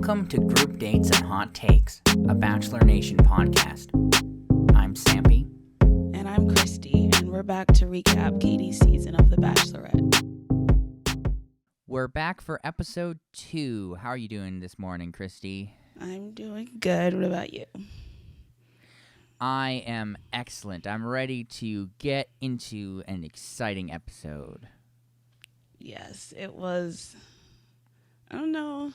Welcome to Group Dates and Hot Takes, a Bachelor Nation podcast. I'm Sampy. And I'm Christy, and we're back to recap Katie's season of The Bachelorette. We're back for episode 2. How are you doing this morning, Christy? I'm doing good. What about you? I am excellent. I'm ready to get into an exciting episode. Yes, it was, I don't know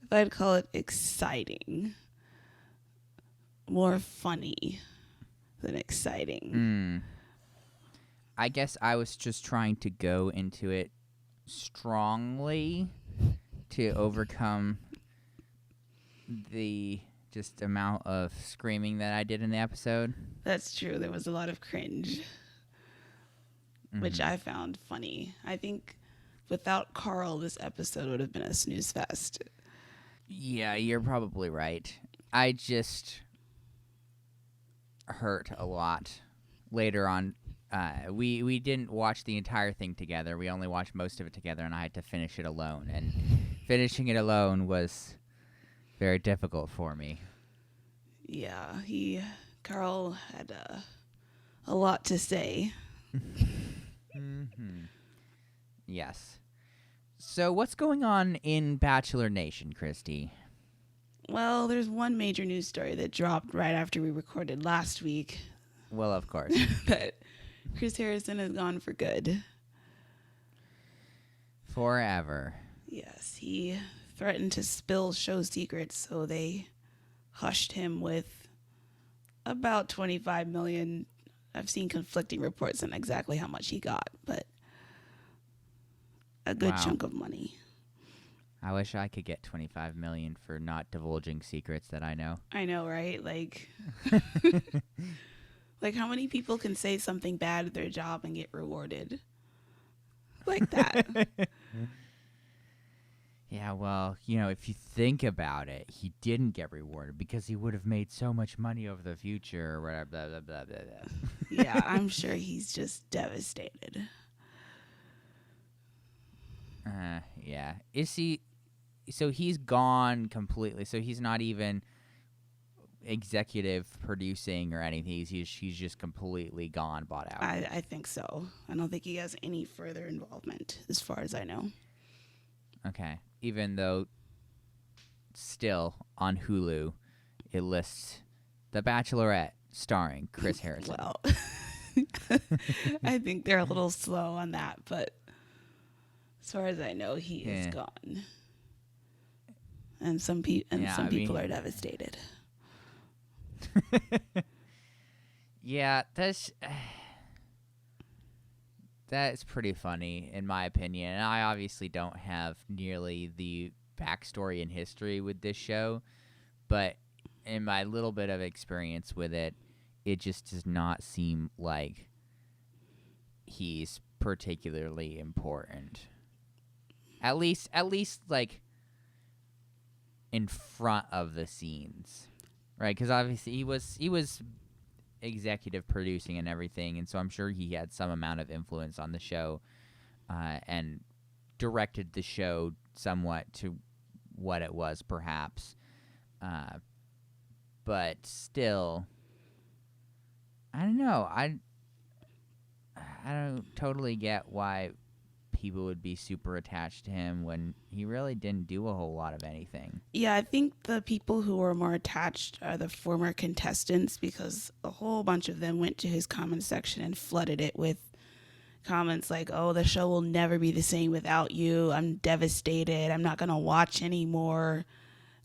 if I'd call it exciting. More funny than exciting. I guess I was just trying to go into it strongly to overcome the just amount of screaming that I did in the episode. That's true. There was a lot of cringe, which I found funny. I think without Karl, this episode would have been a snooze fest. Yeah, you're probably right. I just hurt a lot later on. We didn't watch the entire thing together. We only watched most of it together, and I had to finish it alone. And finishing it alone was very difficult for me. Yeah, Karl had a lot to say. Yes. So what's going on in Bachelor Nation, Christy? Well, there's one major news story that dropped right after we recorded last week. Well, of course. That Chris Harrison is gone for good. Forever. Yes, he threatened to spill show secrets, so they hushed him with about $25 million. I've seen conflicting reports on exactly how much he got, but a good chunk of money. I wish I could get $25 million for not divulging secrets that I know. I know, right? Like, like how many people can say something bad at their job and get rewarded like that? Yeah, well, if you think about it, he didn't get rewarded because he would have made so much money over the future or whatever, blah, blah, blah, blah, blah. Yeah, I'm sure he's just devastated. Yeah. Is he... So he's gone completely. So he's not even executive producing or anything. He's just completely gone, bought out. I think so. I don't think he has any further involvement as far as I know. Okay. Even though still on Hulu it lists The Bachelorette starring Chris Harrison. Well, I think they're a little slow on that, but as far as I know, he is gone. And some people are devastated. Yeah, that's pretty funny in my opinion. And I obviously don't have nearly the backstory and history with this show, but in my little bit of experience with it, it just does not seem like he's particularly important. At least like in front of the scenes, right? Because obviously he was executive producing and everything, and so I'm sure he had some amount of influence on the show, and directed the show somewhat to what it was, perhaps. But still, I don't know. I don't totally get why people would be super attached to him when he really didn't do a whole lot of anything. Yeah, I think the people who are more attached are the former contestants, because a whole bunch of them went to his comment section and flooded it with comments like, oh, the show will never be the same without you. I'm devastated. I'm not going to watch anymore.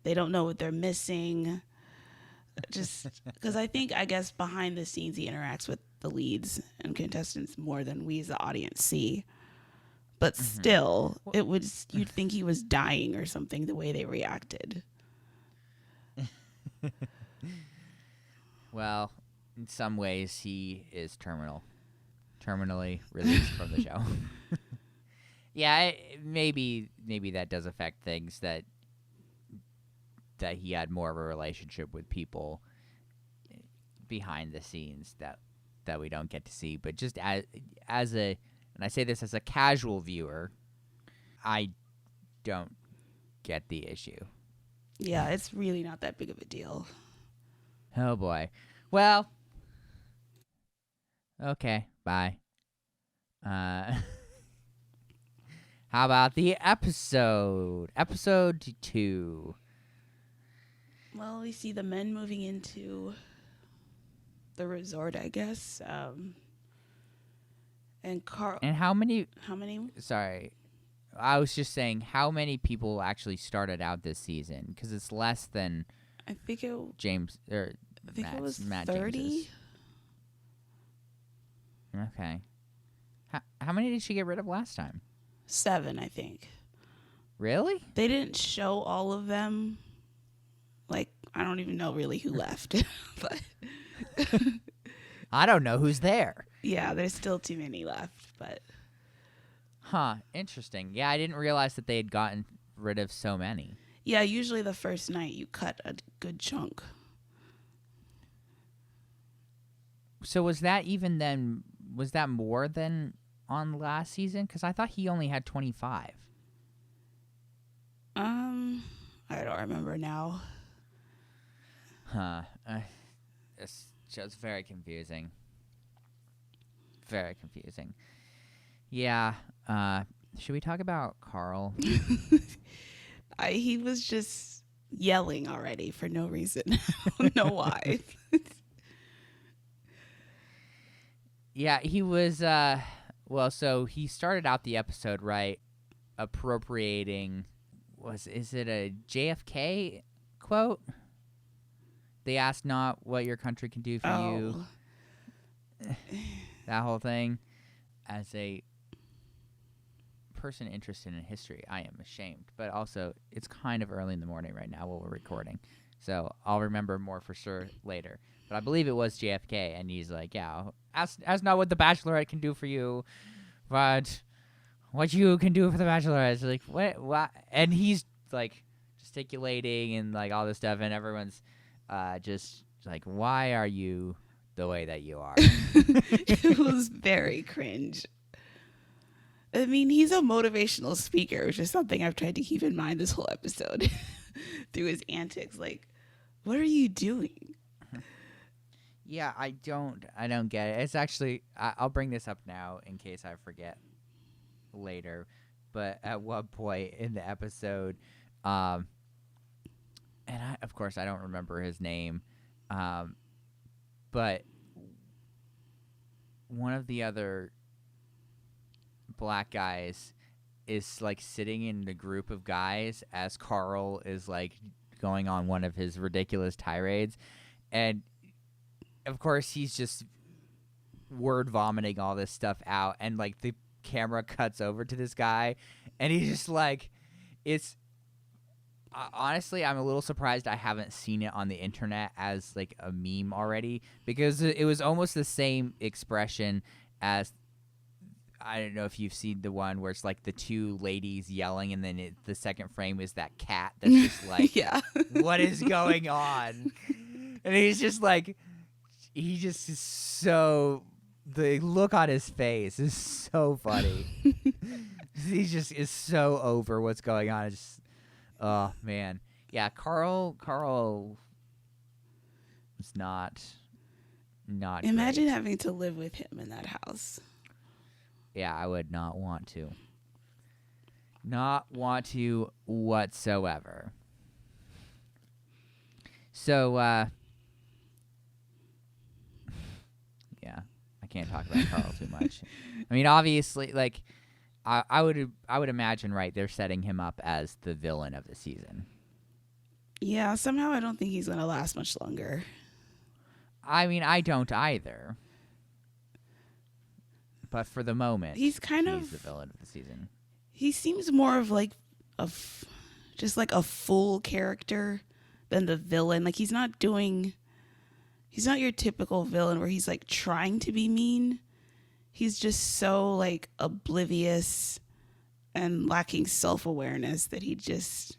They don't know what they're missing. Just because I guess behind the scenes he interacts with the leads and contestants more than we as the audience see. But still, you'd think he was dying or something the way they reacted. Well, in some ways, he is terminally released from the show. Yeah, maybe that does affect things, that he had more of a relationship with people behind the scenes that we don't get to see. But just as a and I say this as a casual viewer, I don't get the issue. Yeah, it's really not that big of a deal. Oh boy. Well, okay, bye. How about the episode? Episode 2. Well, we see the men moving into the resort, I guess. And Karl. And how many? How many? Sorry, I was just saying how many people actually started out this season, because it's less than I think it. James or I think Matt's, it was Matt 30. James's. Okay. How many did she get rid of last time? 7, I think. Really? They didn't show all of them. Like, I don't even know really who left. But I don't know who's there. yeah, there's still too many left. But Huh, interesting. Yeah, I didn't realize that they had gotten rid of so many. yeah, usually the first night you cut a good chunk. So was that more than on last season? Because I thought he only had 25. I don't remember now. Huh. It's just very confusing. Very confusing. Yeah. Should we talk about Karl? He was just yelling already for no reason. I don't know why. Yeah, he was, so he started out the episode, right, appropriating, is it a JFK quote? They asked not what your country can do for you. That whole thing. As a person interested in history, I am ashamed. But also, it's kind of early in the morning right now while we're recording. So I'll remember more for sure later. But I believe it was JFK, and he's like, yeah, ask not what the Bachelorette can do for you, but what you can do for the Bachelorette. It's like, what? And he's, like, gesticulating and, like, all this stuff, and everyone's just like, why are you the way that you are? It was very cringe. I mean, he's a motivational speaker, which is something I've tried to keep in mind this whole episode through his antics. Like, what are you doing? Yeah, I don't get it. It's actually, I'll bring this up now in case I forget later. But at one point in the episode, and of course I don't remember his name, but one of the other black guys is like sitting in a group of guys as Karl is like going on one of his ridiculous tirades, and of course he's just word vomiting all this stuff out, and like the camera cuts over to this guy and he's just like, it's honestly, I'm a little surprised I haven't seen it on the internet as like a meme already, because it was almost the same expression as, I don't know if you've seen the one where it's like the two ladies yelling, and then the second frame is that cat that's just like, Yeah. what is going on? And he's just like, he just is so, the look on his face is so funny. He just is so over what's going on. It's just, oh man, yeah. Karl was not Imagine great. having to live with him in that house. Yeah, I would not want to. Not want to whatsoever. So, yeah, I can't talk about Karl too much. I mean, obviously, like, I would imagine, right, they're setting him up as the villain of the season. Yeah, somehow I don't think he's going to last much longer. I mean, I don't either. But for the moment, he's the villain of the season. He seems more of like just like a full character than the villain. Like he's not your typical villain where he's like trying to be mean. He's just so like oblivious and lacking self-awareness that he just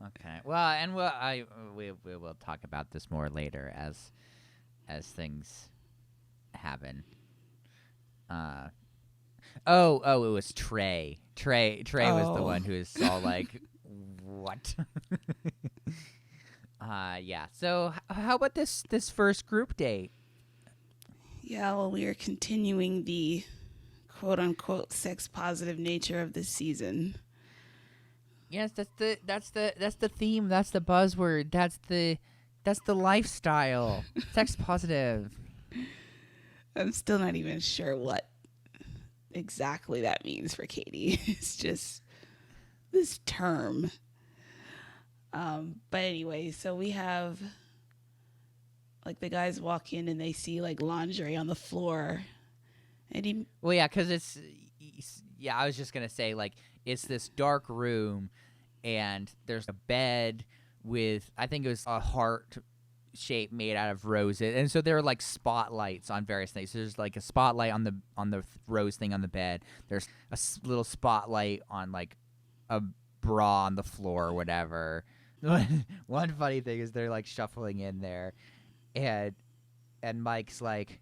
okay. Well, and we will talk about this more later as things happen. Oh, it was Trey. Trey was the Oh. one who was all like, what? Yeah. So how about this first group date? Yeah, well, we are continuing the quote unquote sex positive nature of this season. Yes, that's the theme. That's the buzzword. That's the lifestyle. Sex positive. I'm still not even sure what exactly that means for Katie. It's just this term. But anyway, so we have like the guys walk in and they see like lingerie on the floor, and Well, yeah, because yeah. I was just gonna say like it's this dark room, and there's a bed with I think it was a heart shape made out of roses, and so there are like spotlights on various things. So there's like a spotlight on the rose thing on the bed. There's a little spotlight on like a bra on the floor or whatever. One funny thing is they're like shuffling in there, and Mike's like,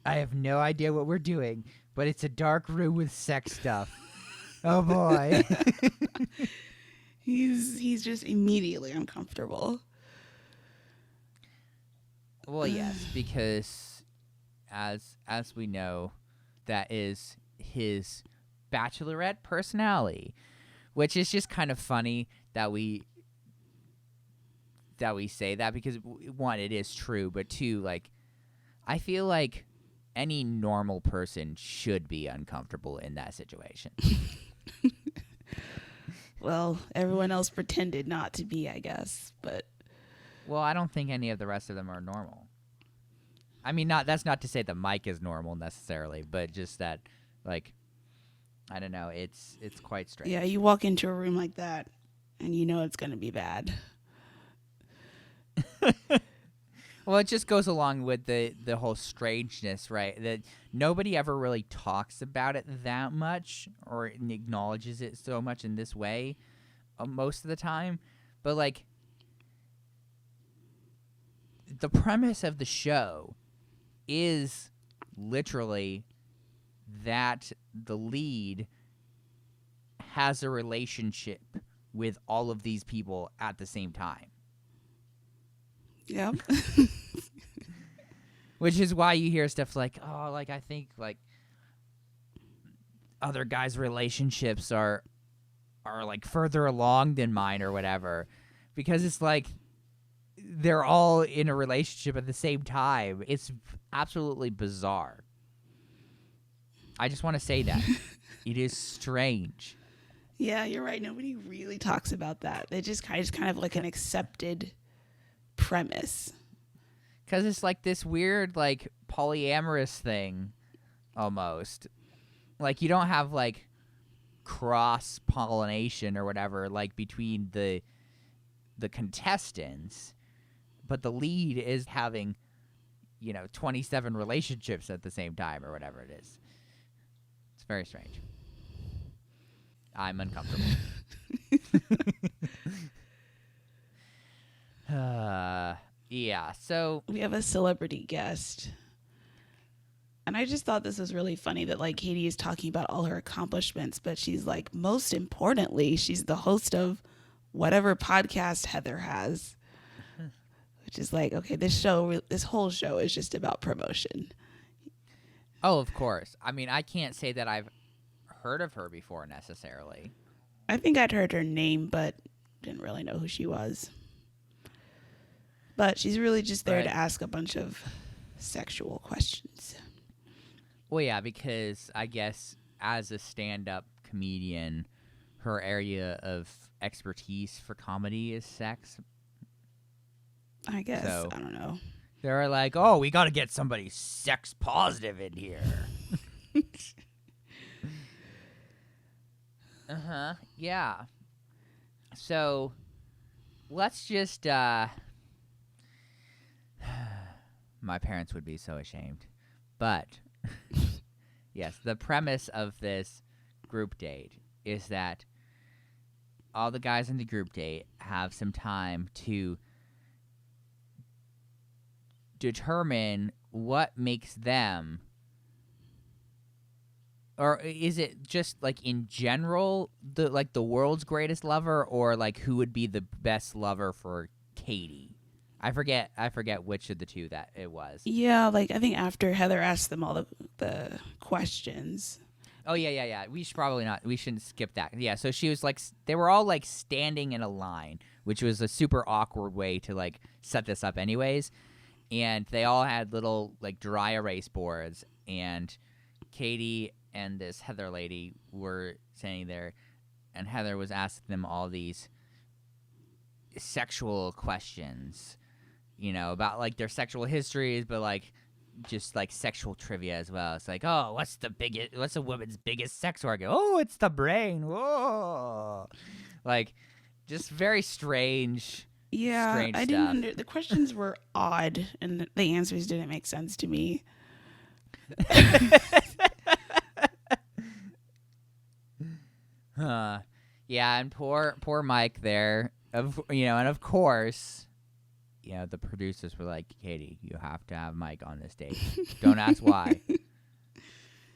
I have no idea what we're doing, but it's a dark room with sex stuff. Oh boy. he's just immediately uncomfortable. Well, yes, because as we know, that is his Bachelorette personality, which is just kind of funny that we say that because one, it is true, but two, like I feel like any normal person should be uncomfortable in that situation. Well, everyone else pretended not to be, I guess, but Well, I don't think any of the rest of them are normal. I mean, that's not to say that Mike is normal necessarily, but just that, like, I don't know, it's quite strange. yeah, you walk into a room like that and you know it's going to be bad. Well, it just goes along with the whole strangeness, right? That nobody ever really talks about it that much or acknowledges it so much in this way most of the time. But, like, the premise of the show is literally that the lead has a relationship with all of these people at the same time. Yep. Which is why you hear stuff like, oh, like, I think, like, other guys' relationships are like, further along than mine or whatever. Because it's like, they're all in a relationship at the same time. It's absolutely bizarre. I just want to say that. It is strange. Yeah, you're right. Nobody really talks about that. They just kind of like an accepted premise. Because it's like this weird, like, polyamorous thing, almost. Like, you don't have, like, cross-pollination or whatever, like, between the contestants, but the lead is having, 27 relationships at the same time or whatever it is. It's very strange. I'm uncomfortable. Yeah, so We have a celebrity guest. And I just thought this was really funny that like Katie is talking about all her accomplishments, but she's like, most importantly, she's the host of whatever podcast Heather has. Which is like, okay, this whole show is just about promotion. Oh, of course. I mean, I can't say that I've heard of her before necessarily. I think I'd heard her name, but didn't really know who she was. But she's really just there to ask a bunch of sexual questions. Well, yeah, because I guess as a stand-up comedian, her area of expertise for comedy is sex. I guess. So, I don't know. They're like, oh, we got to get somebody sex positive in here. Uh-huh. Yeah. So, let's just, my parents would be so ashamed. But, yes, the premise of this group date is that all the guys in the group date have some time to determine what makes them or is it just like in general the world's greatest lover, or like who would be the best lover for Katie? I forget which of the two that it was. Yeah, like I think after Heather asked them all the questions. Oh yeah. We should probably not. We shouldn't skip that. Yeah. So she was like, they were all like standing in a line, which was a super awkward way to like set this up, anyways. And they all had little like dry erase boards, and Katie and this Heather lady were standing there, and Heather was asking them all these sexual questions, about like their sexual histories, but like just like sexual trivia as well. It's like, oh, what's a woman's biggest sex organ? Oh, it's the brain. Whoa. Like, just very strange. Yeah, strange I stuff. didn't the questions were odd and the answers didn't make sense to me. Yeah, and poor Mike there. And of course, the producers were like, Katie, you have to have Mike on this date. Don't ask why,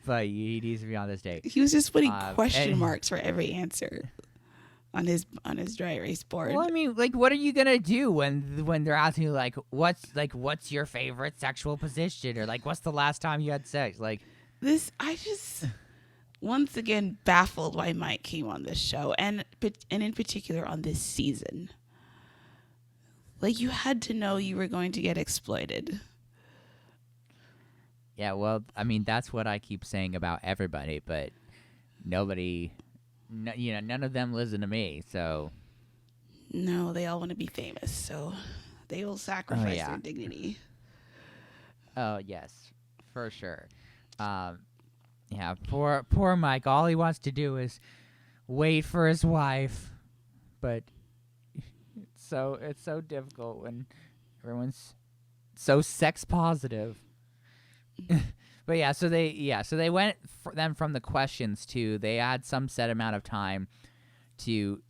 but he needs to be on this date. He was just putting question marks for every answer on his dry erase board. Well, I mean, like, what are you gonna do when they're asking you like, what's your favorite sexual position, or like, what's the last time you had sex? Like, I just once again baffled why Mike came on this show, and in particular on this season. Like, you had to know you were going to get exploited. Yeah, well, I mean, that's what I keep saying about everybody, but nobody, none of them listen to me, so. No, they all want to be famous, so they will sacrifice their dignity. Oh, yes, for sure. Yeah, poor Mike. All he wants to do is wait for his wife, but it's so difficult when everyone's so sex positive. But so they went then from the questions to, they had some set amount of time to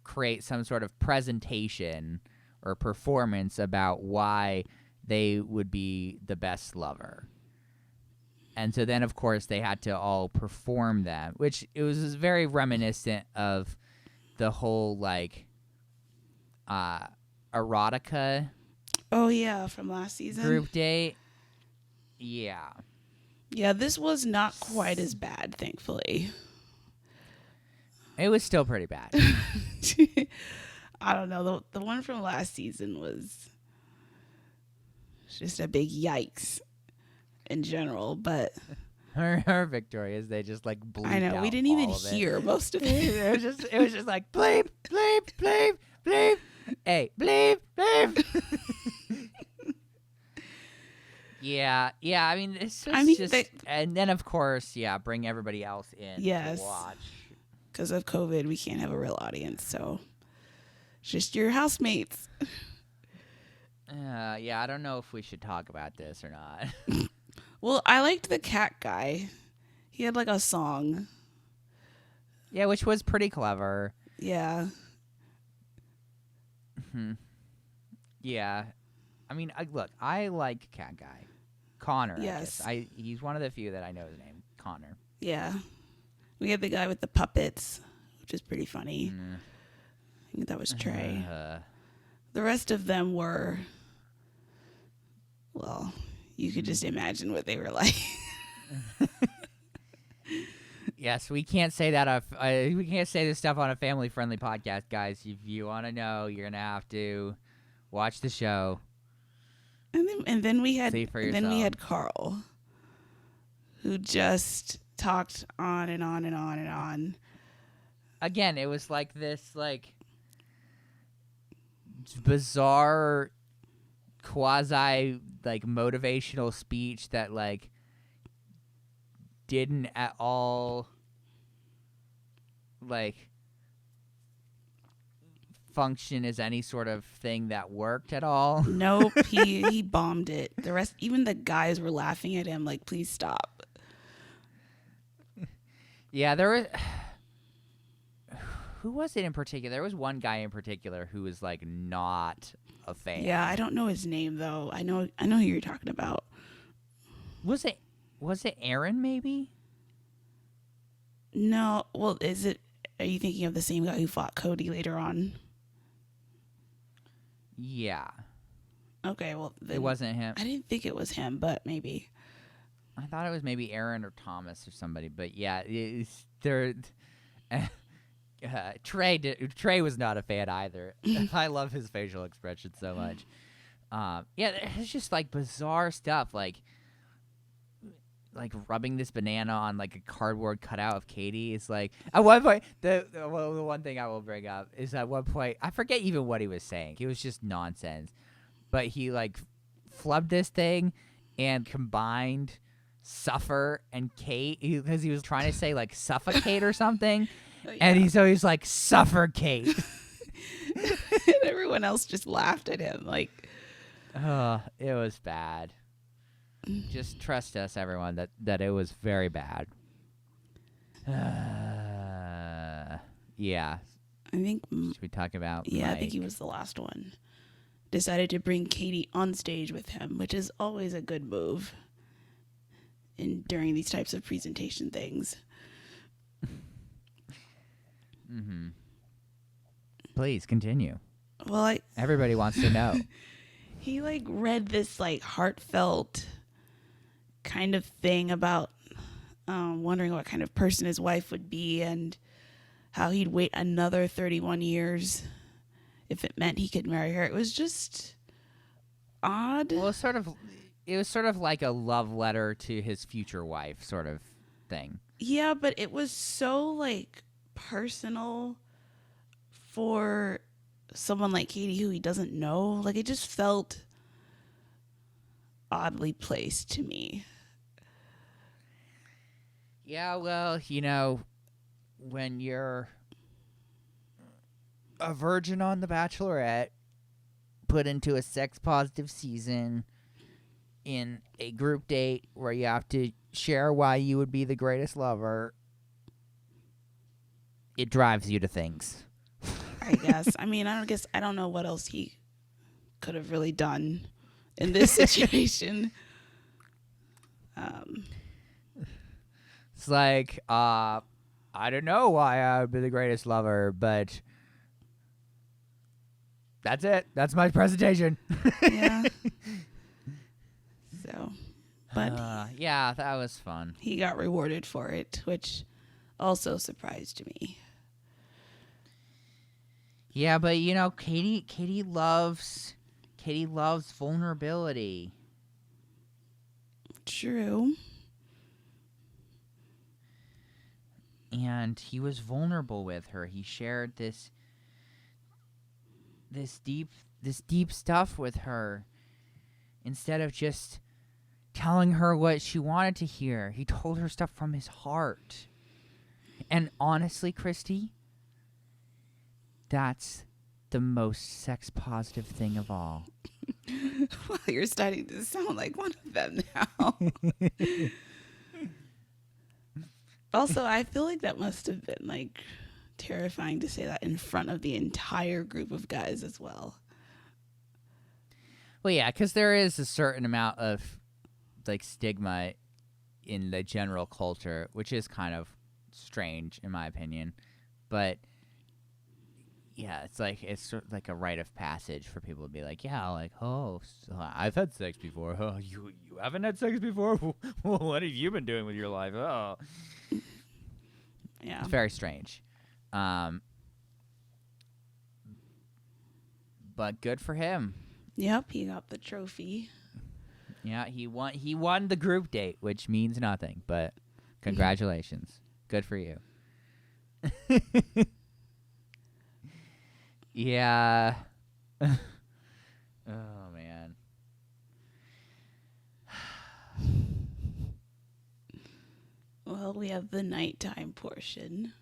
create some sort of presentation or performance about why they would be the best lover. And so then, of course, they had to all perform that, which it was very reminiscent of the whole, like, erotica. Oh, yeah, from last season. Group date. Yeah. Yeah, this was not quite as bad, thankfully. It was still pretty bad. I don't know. The one from last season was just a big yikes in general, but her Victoria's, they just like bleeped I know, out we didn't even all of it. hear most of it. It was just like bleep, bleep, bleep, bleep. Hey, bleep, bleep. Yeah. I mean, it's just and then of course, bring everybody else in to watch. Because of COVID, we can't have a real audience, so it's just your housemates. I don't know if we should talk about this or not. Well, I liked the cat guy. He had like a song. Yeah, which was pretty clever. Yeah. Yeah. I mean, look, I like cat guy. Connor. Yes. He's one of the few that I know his name. Connor. Yeah. We had the guy with the puppets, which is pretty funny. I think that was Trey. The rest of them were, well, you could just imagine what they were like. Yes, we can't say that. We can't say this stuff on a family-friendly podcast, guys. If you want to know, you're gonna have to watch the show. And then we had Karl, who just talked on and on and on and on. Again, it was like this, like, bizarre quasi, like, motivational speech that, like, didn't at all, like, function as any sort of thing that worked at all. Nope, he bombed it. The rest, even the guys were laughing at him like, please stop. Yeah, there was... Who was it in particular? There was one guy in particular who was, like, not a fan. Yeah, I don't know his name, though. I know who you're talking about. Was it Aaron, maybe? No, well, are you thinking of the same guy who fought Cody later on? Yeah. Okay, well, then It wasn't him. I didn't think it was him, but maybe. I thought it was maybe Aaron or Thomas or somebody, but yeah, Trey was not a fan either. I love his facial expression so much. Yeah, it's just like bizarre stuff, like rubbing this banana on like a cardboard cutout of Katie. Is like at one point the one thing I will bring up is at one point I forget even what he was saying. It was just nonsense, but he like flubbed this thing and combined Suffer and Kate because he was trying to say like suffocate or something. Oh, yeah. And he's like suffocate. And everyone else just laughed at him like, it was bad. Just trust us, everyone, that it was very bad. Yeah. I think. Should we talk about Yeah, Mike? I think he was the last one. Decided to bring Katie on stage with him, which is always a good move during these types of presentation things. Mm-hmm. Please continue. Well, everybody wants to know. He like read this like heartfelt kind of thing about wondering what kind of person his wife would be and how he'd wait another 31 years if it meant he could marry her. It was just odd. Well, it was sort of like a love letter to his future wife sort of thing. Yeah, but it was so like personal for someone like Katie who he doesn't know. Like it just felt oddly placed to me. Yeah, well, when you're a virgin on The Bachelorette, put into a sex-positive season in a group date where you have to share why you would be the greatest lover, it drives you to things. I guess. I mean, I don't know what else he could have really done in this situation. It's like, I don't know why I would be the greatest lover, but that's it. That's my presentation. Yeah. So, but yeah, that was fun. He got rewarded for it, which also surprised me. Yeah, but Katie loves vulnerability. True. And he was vulnerable with her. He shared this deep stuff with her instead of just telling her what she wanted to hear. He told her stuff from his heart. And honestly, Christy, that's the most sex-positive thing of all. Well, you're starting to sound like one of them now. Also, I feel like that must have been like terrifying to say that in front of the entire group of guys as well. Well, yeah, because there is a certain amount of like stigma in the general culture, which is kind of strange in my opinion. But yeah, it's sort of like a rite of passage for people to be like, yeah, like, oh, so I've had sex before. Oh, you haven't had sex before? What have you been doing with your life? Oh, yeah, it's very strange. But good for him. Yep, he got the trophy. Yeah, he won the group date, which means nothing, but congratulations. Good for you. Yeah. Oh, man. Well, we have the nighttime portion.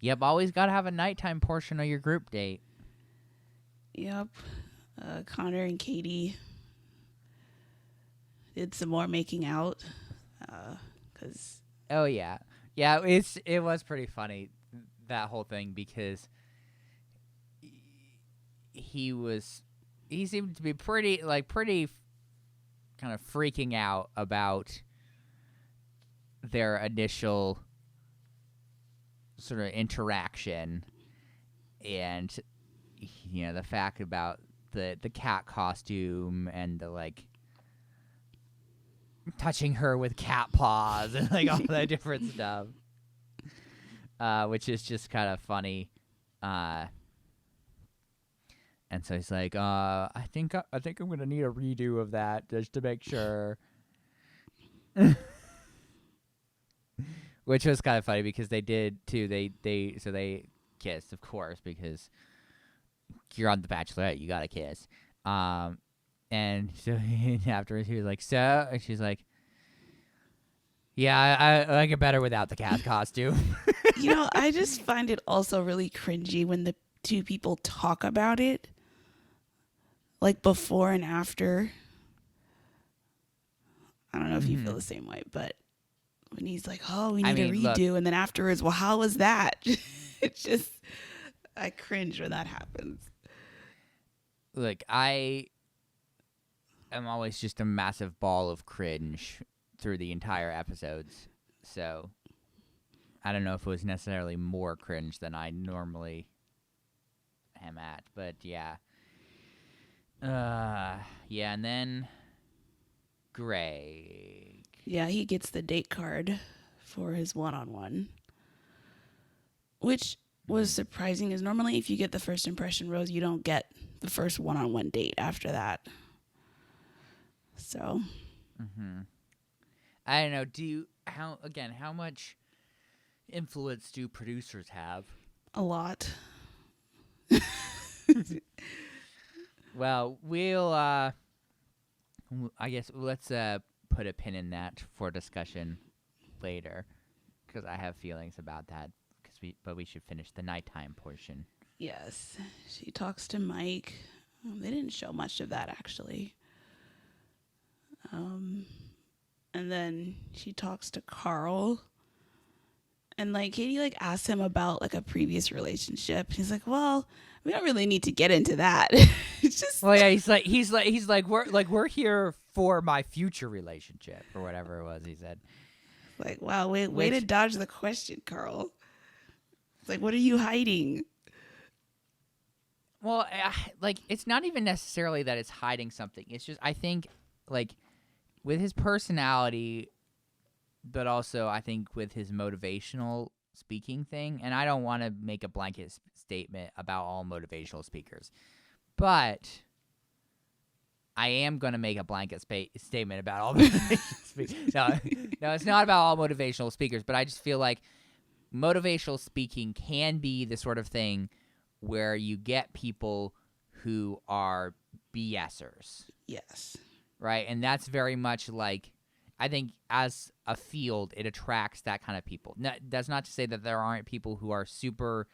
Yep, always got to have a nighttime portion of your group date. Yep. Connor and Katie did some more making out. Oh, yeah. Yeah, it was pretty funny, that whole thing, because he seemed to be pretty kind of freaking out about their initial sort of interaction, and the fact about the cat costume and the like touching her with cat paws and like all that different stuff, which is just kind of funny. And so he's like, I think I'm gonna need a redo of that just to make sure. Which was kind of funny because they did too. They kissed, of course, because you're on The Bachelorette, you gotta kiss. And so afterwards he was like, so, and she's like, yeah, I like it better without the cat costume. I just find it also really cringy when the two people talk about it, like before and after. I don't know if you feel the same way, but when he's like, oh, we need a redo, and then afterwards, well, how was that? It's just, I cringe when that happens. Look, I am always just a massive ball of cringe through the entire episodes, so I don't know if it was necessarily more cringe than I normally am at, but yeah. Yeah, and then Greg. Yeah, he gets the date card for his one-on-one, which was surprising, because normally if you get the first impression rose, you don't get the first one-on-one date after that. So. I don't know. How much influence do producers have? A lot. Well, I guess let's put a pin in that for discussion later, because I have feelings about that. But we should finish the nighttime portion. Yes, she talks to Mike. They didn't show much of that, actually. And then she talks to Karl. And Katie asks him about a previous relationship. He's like, well, we don't really need to get into that. It's just. Well, yeah, he's like we're here for my future relationship or whatever it was he said. Like, wow, way to dodge the question, Karl. It's like, what are you hiding? Well, it's not even necessarily that it's hiding something. It's just, I think, with his personality, but also I think with his motivational speaking thing, and I don't want to make a blanket statement about all motivational speakers, but I am going to make a blanket statement about all motivational speakers. No, it's not about all motivational speakers, but I just feel like motivational speaking can be the sort of thing where you get people who are BSers. Yes. Right? And that's very much I think as a field, it attracts that kind of people. Now, that's not to say that there aren't people who are super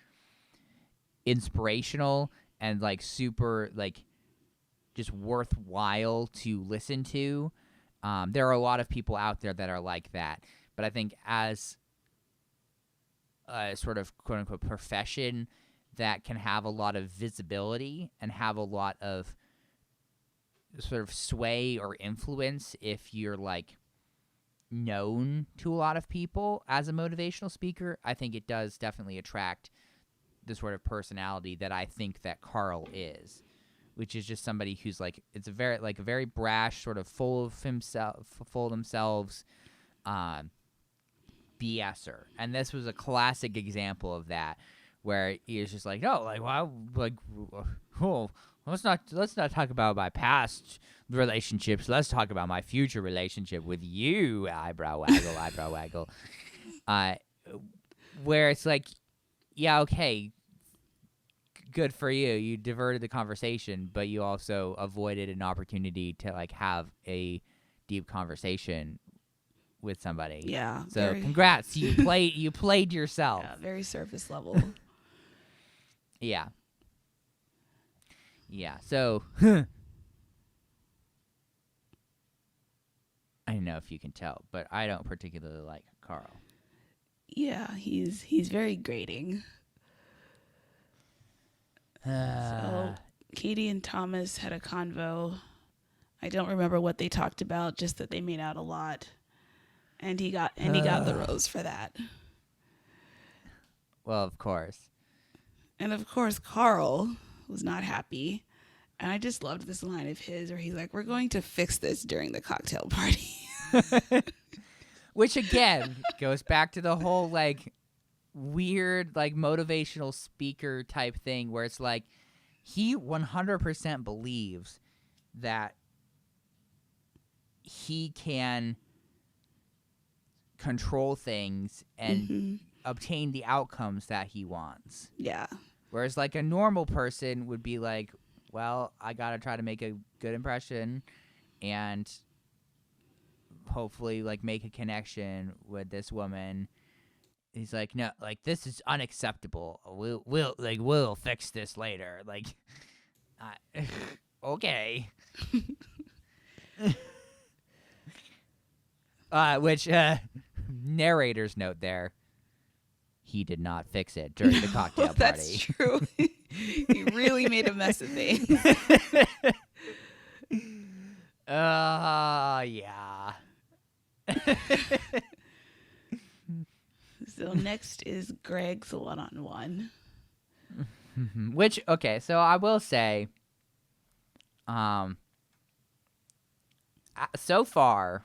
inspirational and super just worthwhile to listen to. There are a lot of people out there that are like that. But I think as a sort of quote-unquote profession that can have a lot of visibility and have a lot of sort of sway or influence if you're known to a lot of people as a motivational speaker, I think it does definitely attract the sort of personality that I think that Karl is, which is just somebody who's it's a very brash, sort of full of themselves, BSer. And this was a classic example of that, where he was just let's not talk about my past relationships. Let's talk about my future relationship with you. Eyebrow waggle. Where it's yeah, okay, good for you. You diverted the conversation, but you also avoided an opportunity to have a deep conversation with somebody. Yeah. So congrats, you played yourself. Yeah, very surface level. Yeah. Yeah, so I don't know if you can tell, but I don't particularly like Karl. Yeah, he's very grating. So Katie and Thomas had a convo. I don't remember what they talked about, just that they made out a lot, and he got the rose for that. Well, of course. And of course, Karl was not happy. And I just loved this line of his where he's like, we're going to fix this during the cocktail party. Which, again, goes back to the whole, like, weird, like, motivational speaker type thing where it's like he 100% believes that he can control things and obtain the outcomes that he wants. Yeah. Whereas, like, a normal person would be like, well, I got to try to make a good impression and hopefully, like, make a connection with this woman. He's like, no, like, this is unacceptable. We'll fix this later. Like, okay. Which, narrator's note there. He did not fix it during the cocktail party. That's true. He really made a mess of things. Yeah. So next is Greg's one-on-one. Which, okay, so I will say, so far,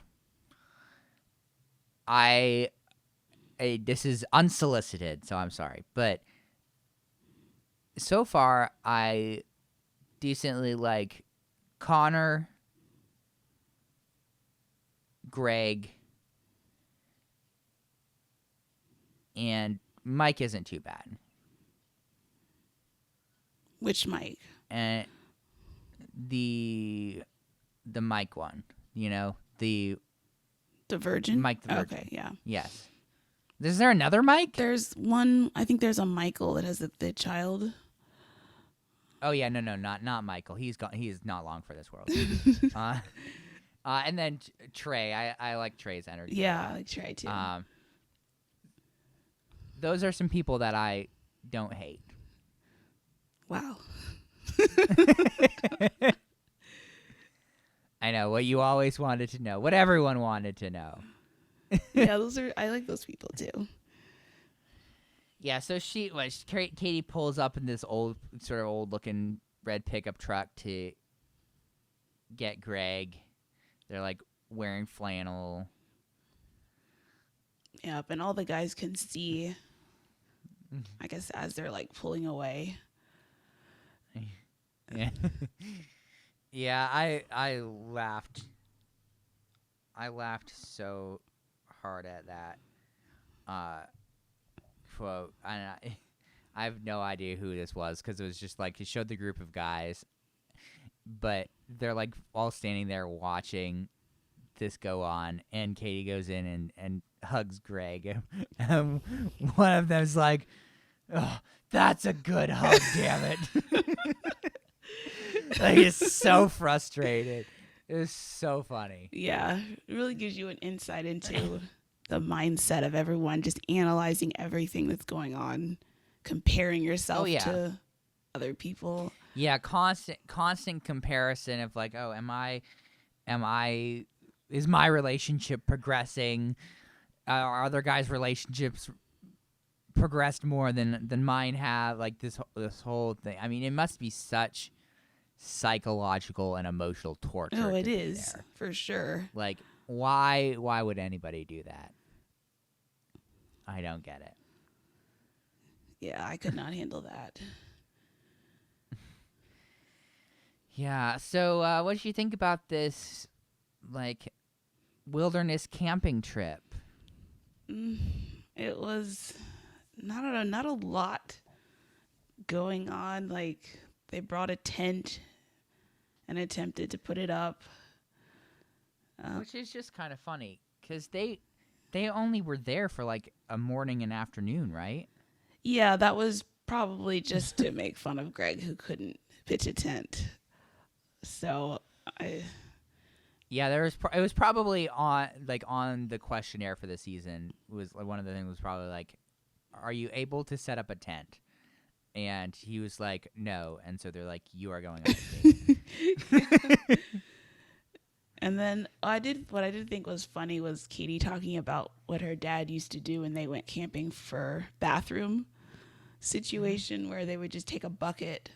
this is unsolicited, so I'm sorry, but so far I decently like Connor, Greg, and Mike isn't too bad. Which Mike? And the Mike one, you know, the virgin? Mike the Virgin. Okay, yeah. Yes. Is there another Mike? There's one, I think there's a Michael that has the child. Oh yeah, no, not Michael. He's gone. He is not long for this world. And then Trey. I like Trey's energy. Yeah, I like Trey too. Those are some people that I don't hate. Wow. I know what you always wanted to know. What everyone wanted to know. Yeah, I like those people too. Yeah, so Katie pulls up in this old looking red pickup truck to get Greg. They're like wearing flannel. Yep, and all the guys can see, I guess, as they're like pulling away. Yeah. Yeah, I laughed. I laughed so hard at that quote. I have no idea who this was because it was just like he showed the group of guys, but they're like all standing there watching this go on, and Katie goes in and hugs Greg. And one of them's like, "Oh, that's a good hug, damn it!" Like, he's so frustrated. It was so funny. Yeah, it really gives you an insight into the mindset of everyone, just analyzing everything that's going on, comparing yourself to other people. Yeah, constant comparison of like, oh, is my relationship progressing? Are other guys' relationships progressed more than mine have? Like this whole thing. I mean, it must be such psychological and emotional torture. Oh, it is there. For sure. Like, why would anybody do that? I don't get it. Yeah, I could not handle that. Yeah, so what did you think about this, like, wilderness camping trip? It was not a lot going on. Like, they brought a tent and attempted to put it up. Which is just kind of funny, because they only were there for, like, a morning and afternoon, right? Yeah, that was probably just to make fun of Greg, who couldn't pitch a tent. So, Yeah, it was probably on the questionnaire for the season. Was like, one of the things was probably like, are you able to set up a tent? And he was like, no. And so they're like, you are going on vacation. And then what I did think was funny was Katie talking about what her dad used to do when they went camping for bathroom. situation where they would just take a bucket,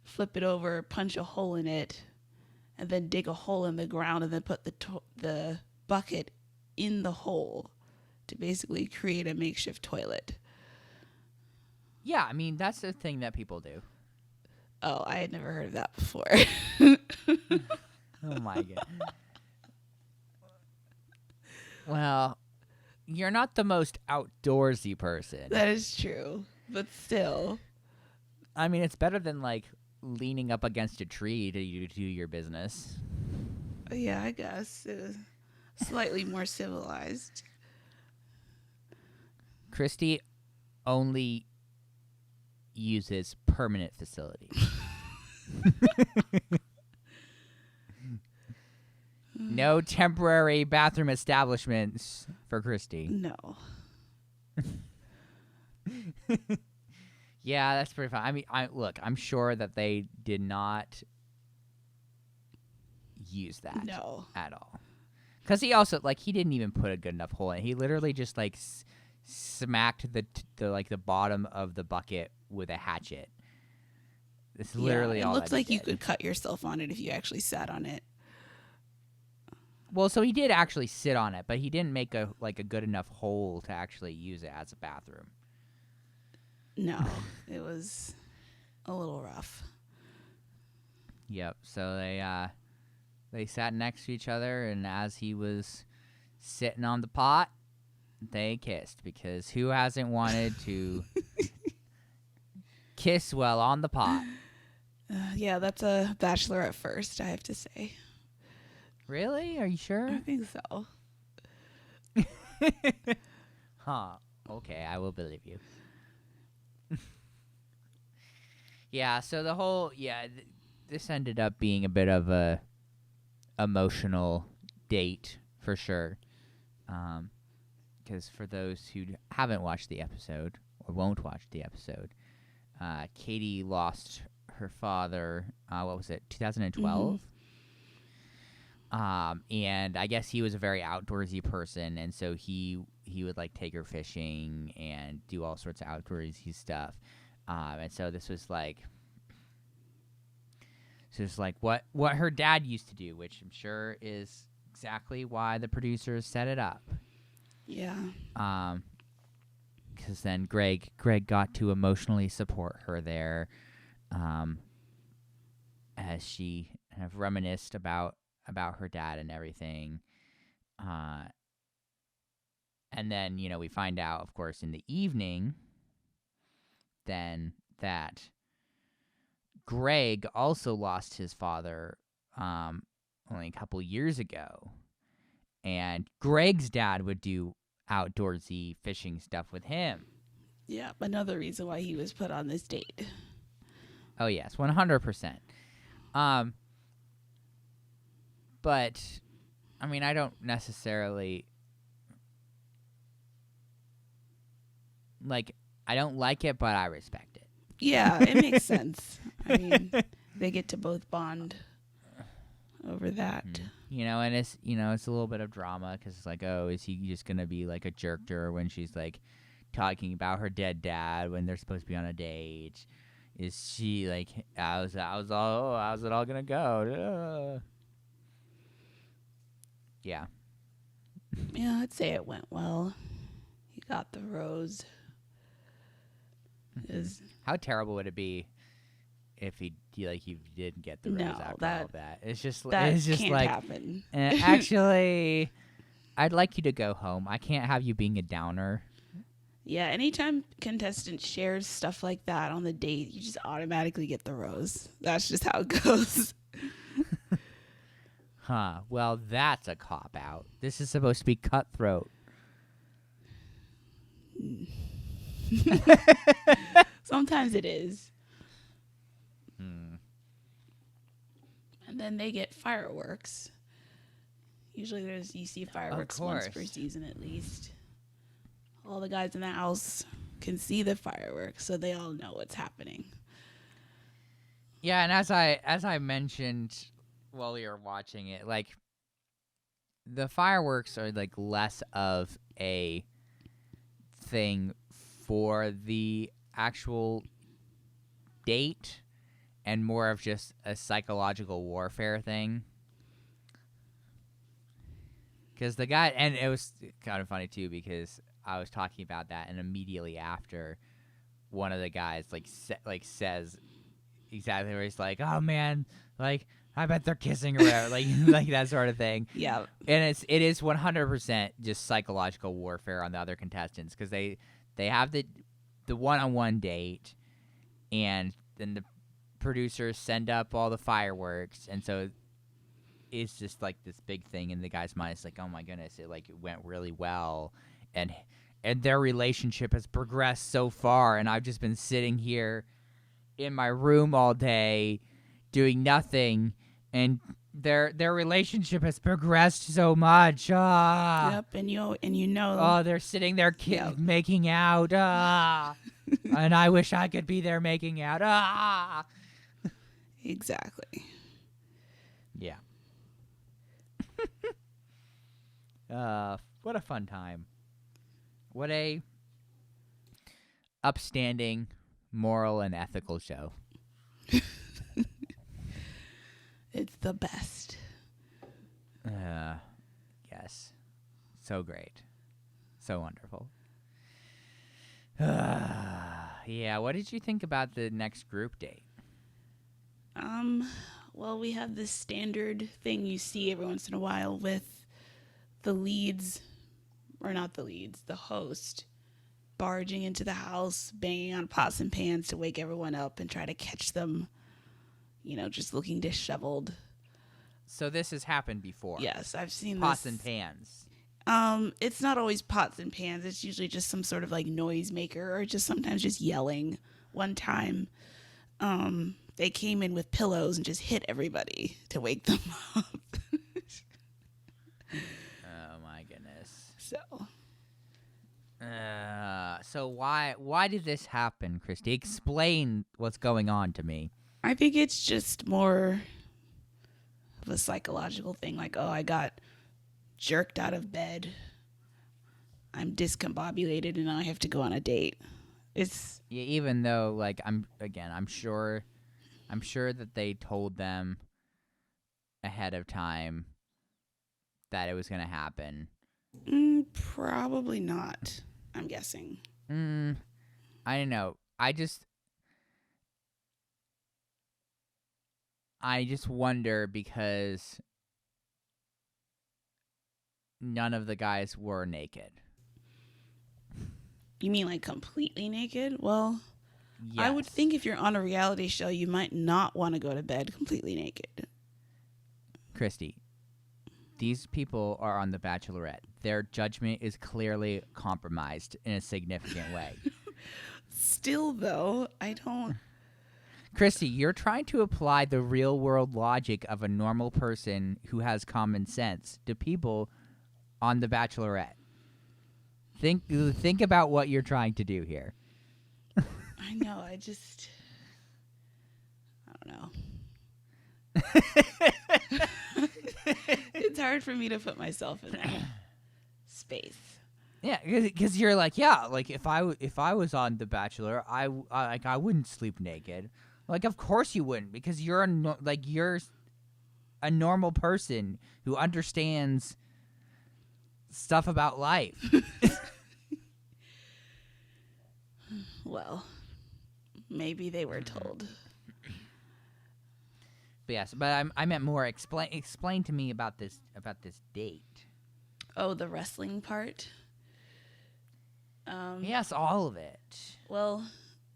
flip it over, punch a hole in it, and then dig a hole in the ground and then put the bucket in the hole to basically create a makeshift toilet. Yeah, I mean, that's the thing that people do. Oh, I had never heard of that before. Oh, my God. Well, you're not the most outdoorsy person. That is true, but still. I mean, it's better than, like, leaning up against a tree to do your business. Yeah, I guess. Slightly more civilized. Christy only uses permanent facilities. No temporary bathroom establishments for Christy. No. Yeah, that's pretty fun. I mean, I'm sure that they did not use that at all. Because he also, like, he didn't even put a good enough hole in it. He literally just, like, smacked the bottom of the bucket with a hatchet. It's literally all that it looks like he you did. could cut yourself on it if you actually sat on it. Well, so he did actually sit on it, but he didn't make a good enough hole to actually use it as a bathroom. No, it was a little rough. Yep. So they sat next to each other, and as he was sitting on the pot, they kissed, because who hasn't wanted to kiss while on the pot? Yeah, that's a Bachelorette first, I have to say. Really? Are you sure? I think so. Huh. Okay, I will believe you. Yeah, so the whole this ended up being a bit of a emotional date for sure. Because for those who haven't watched the episode or won't watch the episode, Katie lost her father. What was it? 2012. And I guess he was a very outdoorsy person, and so he would like take her fishing and do all sorts of outdoorsy stuff. And so this was like what her dad used to do, which I'm sure is exactly why the producers set it up. Yeah. Because then Greg got to emotionally support her there, as she kind of reminisced about her dad and everything. And then, we find out, of course, in the evening then that Greg also lost his father only a couple years ago. And Greg's dad would do outdoorsy fishing stuff with him. Yeah, another reason why he was put on this date. Oh, yes, 100%. But, I mean, I don't necessarily, I don't like it, but I respect it. Yeah, it makes sense. I mean, they get to both bond over that. And it's, it's a little bit of drama, because it's like, oh, is he just going to be like a jerk to her when she's like talking about her dead dad when they're supposed to be on a date? Is she like, how's it all going to go? Yeah. Yeah, I'd say it went well. He got the rose. How terrible would it be if he didn't get the rose after all of that? It's just can't like happen. Actually, I'd like you to go home. I can't have you being a downer. Yeah, anytime contestant shares stuff like that on the date, you just automatically get the rose. That's just how it goes. Huh. Well, that's a cop-out. This is supposed to be cutthroat. Sometimes it is. And then they get fireworks. Usually you see fireworks once per season at least. All the guys in the house can see the fireworks, so they all know what's happening. Yeah, and as I mentioned while we were watching it, like, the fireworks are like less of a thing for the actual date and more of just a psychological warfare thing. Because the guy, and it was kind of funny too, because I was talking about that, and immediately after, one of the guys says exactly where he's like, "Oh man, like I bet they're kissing or whatever," like that sort of thing. Yeah. And it is 100% just psychological warfare on the other contestants, because they have the one-on-one date, and then the producers send up all the fireworks, and so it's just like this big thing in the guy's mind. It's like, oh my goodness, it went really well, and their relationship has progressed so far, and I've just been sitting here in my room all day doing nothing, and their relationship has progressed so much. Yep, and you know. Oh, they're sitting there making out. And I wish I could be there making out. Exactly. Yeah. What a fun time. What a upstanding, moral, and ethical show. It's the best. Yes. So great. So wonderful. Yeah, what did you think about the next group date? Well, we have this standard thing you see every once in a while with the host barging into the house, banging on pots and pans to wake everyone up and try to catch them, just looking disheveled. So this has happened before. Yes, I've seen pots this. and pans. It's not always pots and pans. It's usually just some sort of noise maker, or just sometimes just yelling. One time, they came in with pillows and just hit everybody to wake them up. Oh my goodness. So why did this happen, Christy? Explain what's going on to me. I think it's just more of a psychological thing. I got jerked out of bed. I'm discombobulated and now I have to go on a date. It's even though I'm sure that they told them ahead of time that it was going to happen. Probably not, I'm guessing. I don't know. I just wonder, because none of the guys were naked. You mean completely naked? Well, yes. I would think if you're on a reality show, you might not want to go to bed completely naked. Christy, these people are on The Bachelorette. Their judgment is clearly compromised in a significant way. Still, though, I don't... Christy, you're trying to apply the real-world logic of a normal person who has common sense to people on The Bachelorette. Think about what you're trying to do here. I know, I don't know. It's hard for me to put myself in that space. Yeah, because you're if I was on The Bachelor, I wouldn't sleep naked. Of course you wouldn't, because you're you're a normal person who understands stuff about life. Well, maybe they were told. But yes, but I meant more. Explain to me about this date. Oh, the wrestling part. Yes, all of it. Well,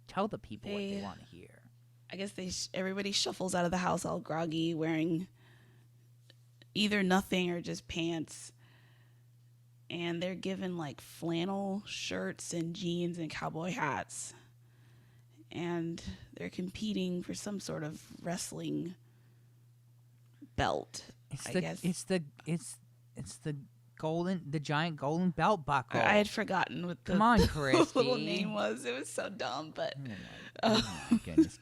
tell the people what they want to hear. I guess everybody shuffles out of the house all groggy, wearing either nothing or just pants. And they're given flannel shirts and jeans and cowboy hats. And they're competing for some sort of wrestling belt. I guess it's the giant golden belt buckle. I had forgotten what the Come on, Christy. little name was. It was so dumb, but oh my goodness.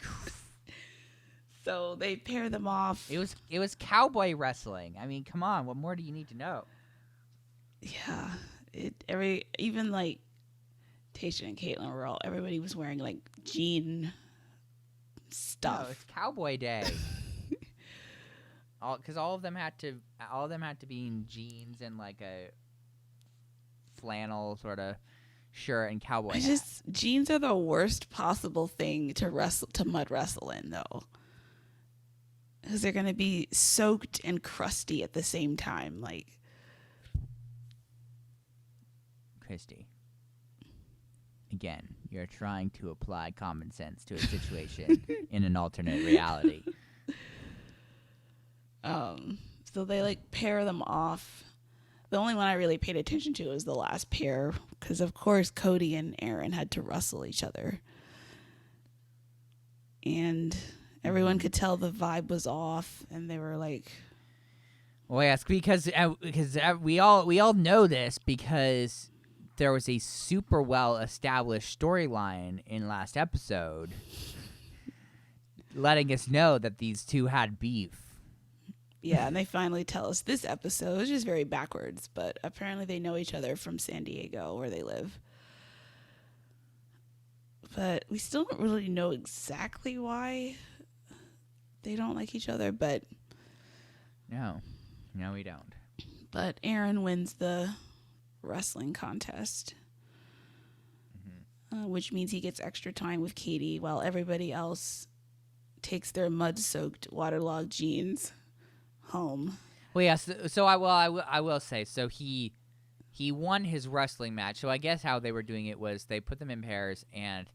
So they pair them off. It was cowboy wrestling. I mean, come on. What more do you need to know? Yeah, even Tasha and Caitlin were everybody was wearing like jean stuff. No, it's Cowboy Day. Because all of them had to be in jeans and like a flannel sort of shirt and cowboy hat. Jeans are the worst possible thing to mud wrestle in, though, because they're gonna be soaked and crusty at the same time. Like, Christy, again, you're trying to apply common sense to a situation in an alternate reality. So they like pair them off. The only one I really paid attention to was the last pair, because of course Cody and Aaron had to wrestle each other, and everyone could tell the vibe was off, and they were like, "Well, yes, because we all know this because there was a super well established storyline in last episode, letting us know that these two had beef." Yeah, and they finally tell us this episode. It's just very backwards, but apparently they know each other from San Diego, where they live. But we still don't really know exactly why they don't like each other, but... No, we don't. But Aaron wins the wrestling contest, which means he gets extra time with Katie, while everybody else takes their mud-soaked, waterlogged jeans home. Well, yes. So I will say. So he won his wrestling match. So I guess how they were doing it was they put them in pairs, and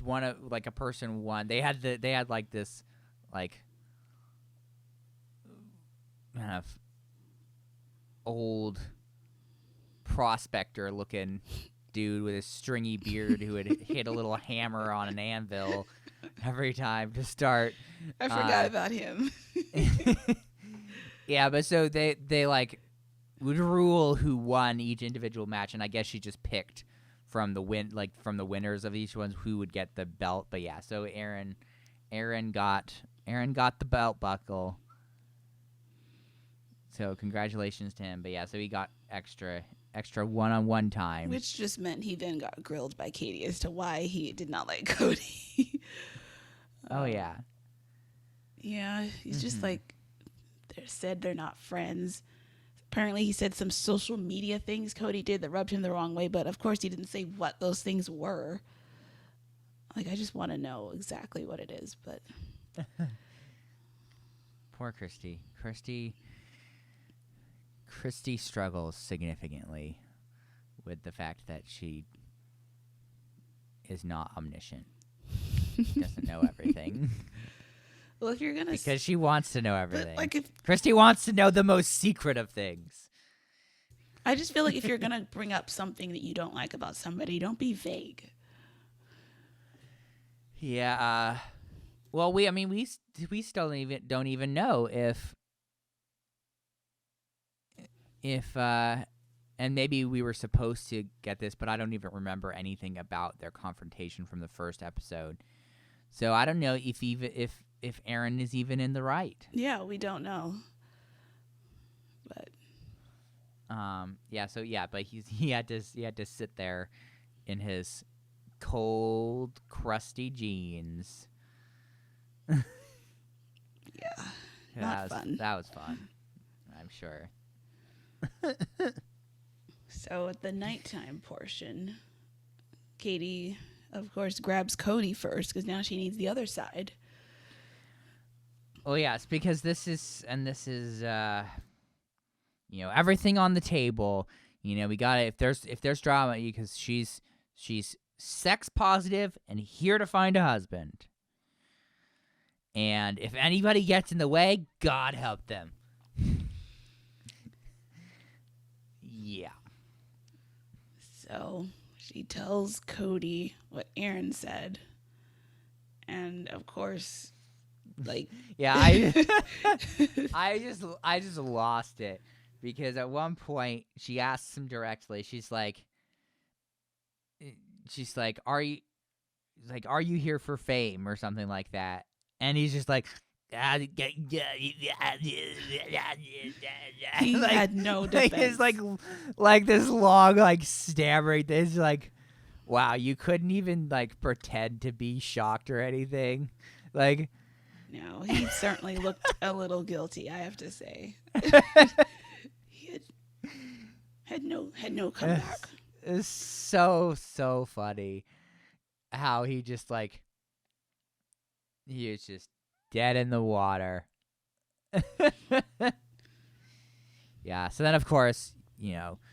a person won. They had like this like kind of old prospector looking dude with a stringy beard who would hit a little hammer on an anvil every time to start. I forgot about him. Yeah, but so they like would rule who won each individual match, and I guess she just picked from the winners of each one who would get the belt. But yeah, so Aaron got the belt buckle. So congratulations to him. But yeah, so he got extra one-on-one time, which just meant he then got grilled by Katie as to why he did not like Cody. Oh yeah. Yeah, he's just like, they said they're not friends. Apparently he said some social media things Cody did that rubbed him the wrong way, but of course he didn't say what those things were. Like, I just want to know exactly what it is, but... Poor Christy. Christy struggles significantly with the fact that she is not omniscient. She doesn't know everything. Well, if you're gonna, because she wants to know everything. Like, Christy wants to know the most secret of things. I just feel like if you're gonna bring up something that you don't like about somebody, don't be vague. Yeah. Well, we still don't even know if and maybe we were supposed to get this, but I don't even remember anything about their confrontation from the first episode. So I don't know if Aaron is even in the right. Yeah, we don't know. But but he had to sit there in his cold, crusty jeans. Yeah. Not fun. That was fun. I'm sure. So at the nighttime portion, Katie, of course, grabs Cody first because now she needs the other side. Oh yes, because this is everything on the table. We got it. If there's drama, because she's sex positive and here to find a husband. And if anybody gets in the way, God help them. Yeah. So she tells Cody what Aaron said. And of course, like, yeah, I just lost it, because at one point she asks him directly. She's like, are you here for fame or something like that? And he's just like, He like, had no defense. It's like this long like stammering. This like, wow, you couldn't even like pretend to be shocked or anything. Like, no, he certainly looked a little guilty, I have to say. He had no comeback. it's so funny how he just like he was just dead in the water. Yeah, so then of course,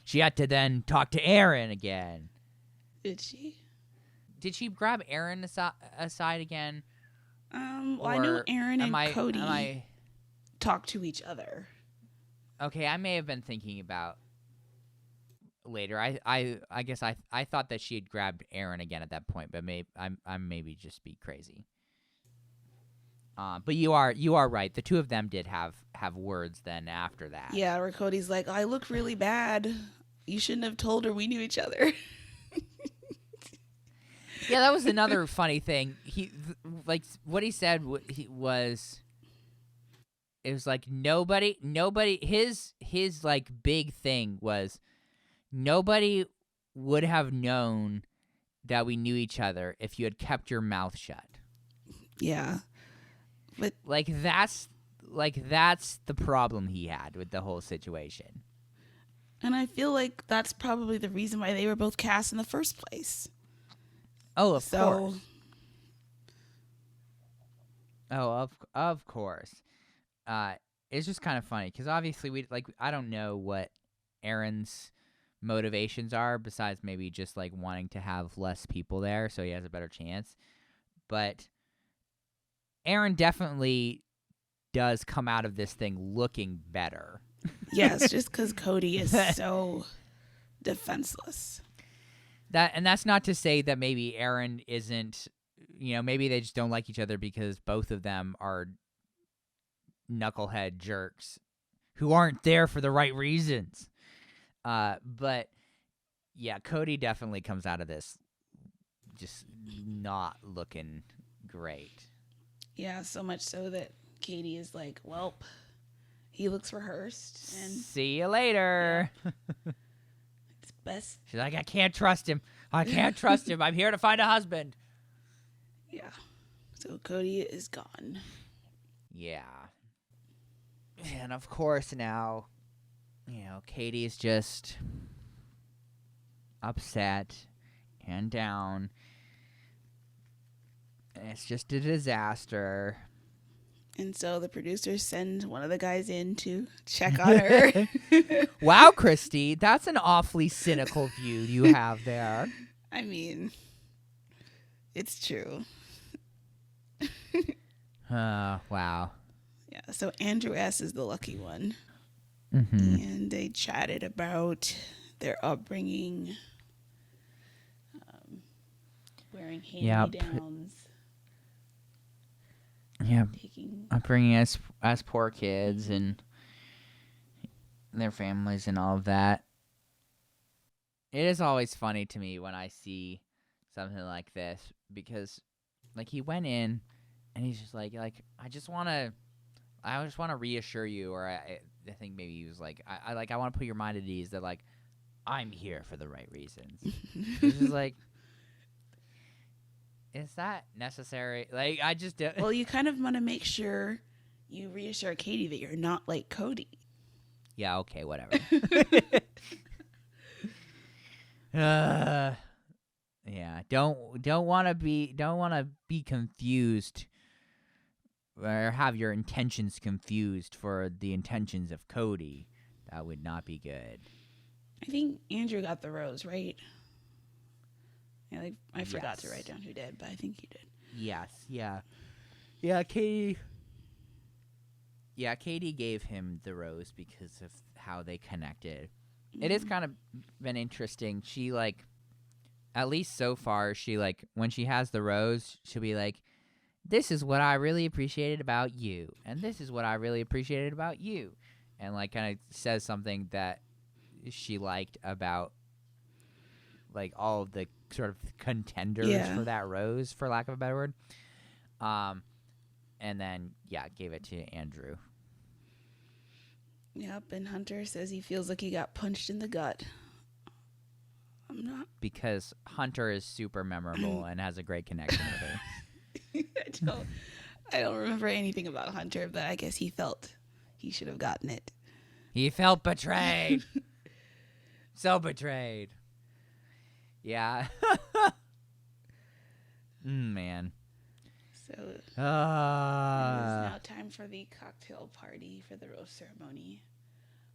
she had to then talk to Aaron again. Did she? Did she grab Aaron aside again? Well, I know Aaron and Cody talk to each other. Okay, I may have been thinking about later. I guess I thought that she had grabbed Aaron again at that point, but I maybe just be crazy. But you are right. The two of them did have words then after that. Yeah, where Cody's like, I look really bad. You shouldn't have told her we knew each other. Yeah, that was another funny thing. Like what he said was it was like nobody his like big thing was nobody would have known that we knew each other if you had kept your mouth shut. Yeah. But that's the problem he had with the whole situation. And I feel like that's probably the reason why they were both cast in the first place. Oh, of course. Oh, of course. It's just kind of funny because obviously I don't know what Aaron's motivations are besides maybe just like wanting to have less people there so he has a better chance. But Aaron definitely does come out of this thing looking better. Yes, just because Cody is so defenseless. That's not to say that maybe Aaron isn't, maybe they just don't like each other because both of them are knucklehead jerks who aren't there for the right reasons. But yeah, Cody definitely comes out of this just not looking great. Yeah, so much so that Katie is like, well, he looks rehearsed. And see you later. Yeah. It's best. She's like, I can't trust him. I'm here to find a husband. Yeah. So Cody is gone. Yeah. And of course now, Katie's just upset and down. And it's just a disaster. And so the producers send one of the guys in to check on her. Wow, Christy, that's an awfully cynical view you have there. I mean, it's true. Wow. Yeah, so Andrew S. is the lucky one. Mm-hmm. And they chatted about their upbringing, wearing hand-me-downs. Yeah, upbringing as poor kids and their families and all of that. It is always funny to me when I see something like this because, like, he went in and he's just like I just want to reassure you, or I think maybe he was like I want to put your mind at ease that like I'm here for the right reasons. It's just like. Is that necessary? Like, I just don't. Well, you kind of want to make sure you reassure Katie that you're not like Cody. Yeah, okay, whatever. Yeah, don't want to be confused or have your intentions confused for the intentions of Cody. That would not be good. I think Andrew got the rose, right? Yeah, I forgot to write down who did, but I think he did. Yes, yeah. Yeah, Katie gave him the rose because of how they connected. Mm-hmm. It has kind of been interesting. She, like, at least so far, she, like, when she has the rose, she'll be like, this is what I really appreciated about you, and this is what I really appreciated about you. And, like, kind of says something that she liked about, like, all of the sort of contenders for that rose, for lack of a better word. and then gave it to Andrew. Yep, and Hunter says he feels like he got punched in the gut. I'm not. Because Hunter is super memorable and has a great connection with her. I don't remember anything about Hunter, but I guess he felt he should have gotten it. He felt betrayed. So betrayed. Yeah. Man. So it is Ah. now time for the cocktail party for the rose ceremony.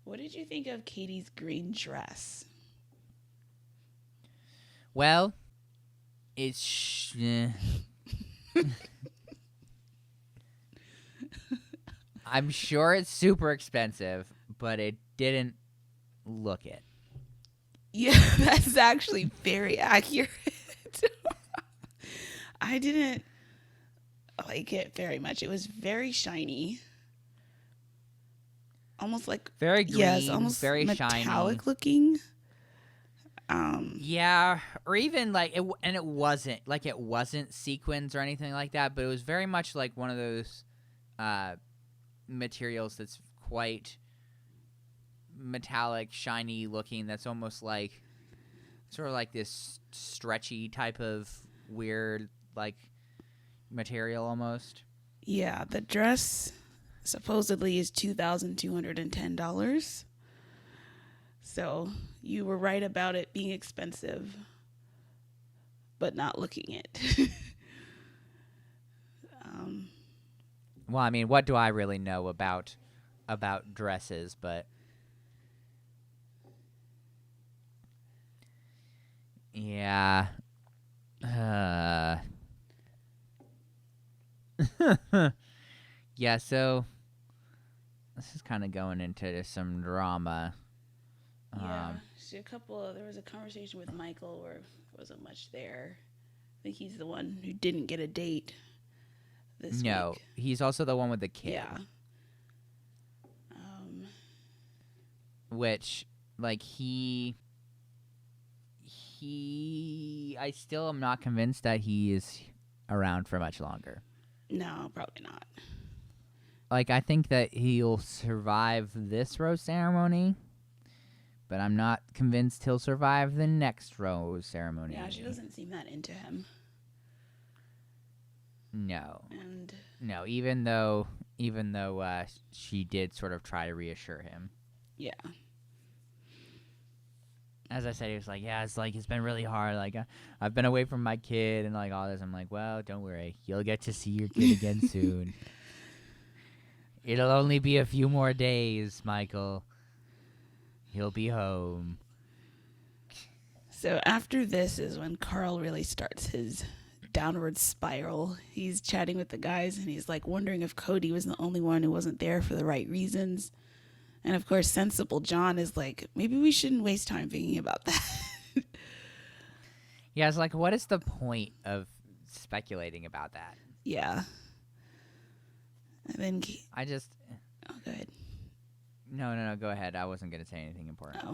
What did you think of Katie's green dress? Well, it's I'm sure it's super expensive, but it didn't look it. Yeah, that's actually very accurate. I didn't like it very much. It was very shiny. Almost like Very green, yes, almost very metallic shiny. looking. Yeah, or even like it, and it wasn't sequins or anything like that, but it was very much like one of those materials that's quite metallic, shiny looking. That's almost like sort of like this stretchy type of weird like material almost. Yeah, the dress supposedly is $2,210. So you were right about it being expensive, but not looking it. Well, I mean, what do I really know about dresses? But yeah, yeah. So this is kind of going into some drama. Yeah, there was a conversation with Michael where there wasn't much there. I think he's the one who didn't get a date this No, week. he's also the one with the kid. Yeah. Which, like, I still am not convinced that he is around for much longer. No, probably not. Like, I think that he'll survive this rose ceremony, but I'm not convinced he'll survive the next rose ceremony. Yeah, she doesn't seem that into him. No. And No, even though she did sort of try to reassure him. yeah. As I said, he was like, yeah, it's been really hard. Like, I've been away from my kid and like all this. I'm like, well, don't worry. You'll get to see your kid again soon. It'll only be a few more days, Michael. He'll be home. So after this is when Karl really starts his downward spiral. He's chatting with the guys and he's like wondering if Cody was the only one who wasn't there for the right reasons. And of course, sensible John is like, maybe we shouldn't waste time thinking about that. Yeah, it's like, what is the point of speculating about that? Yeah. And then I just... Oh, go ahead. No, go ahead. I wasn't going to say anything important.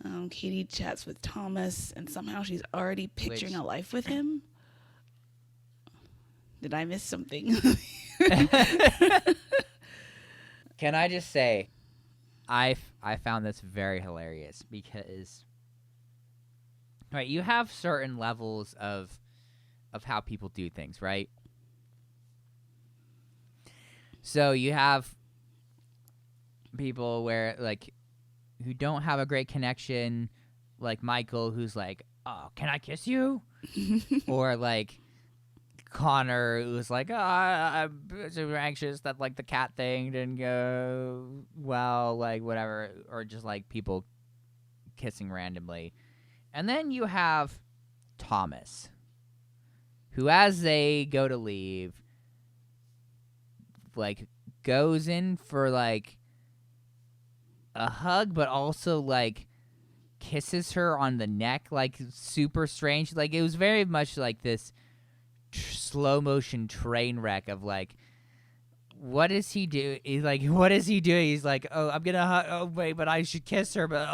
Oh. Katie chats with Thomas, and somehow she's already picturing a life with him. Did I miss something? Can I just say, I found this very hilarious because, right, you have certain levels of how people do things, right? So you have people where like who don't have a great connection, like Michael, who's like, "Oh, can I kiss you?" Or like Connor, who's like, I'm super anxious that like the cat thing didn't go well, like whatever, or just like people kissing randomly. And then you have Thomas, who as they go to leave, like goes in for like a hug, but also like kisses her on the neck, like super strange. Like it was very much like this slow motion train wreck of like, what does he do? He's like, what is he doing? He's like, oh, I'm gonna hug. Oh wait, but I should kiss her. But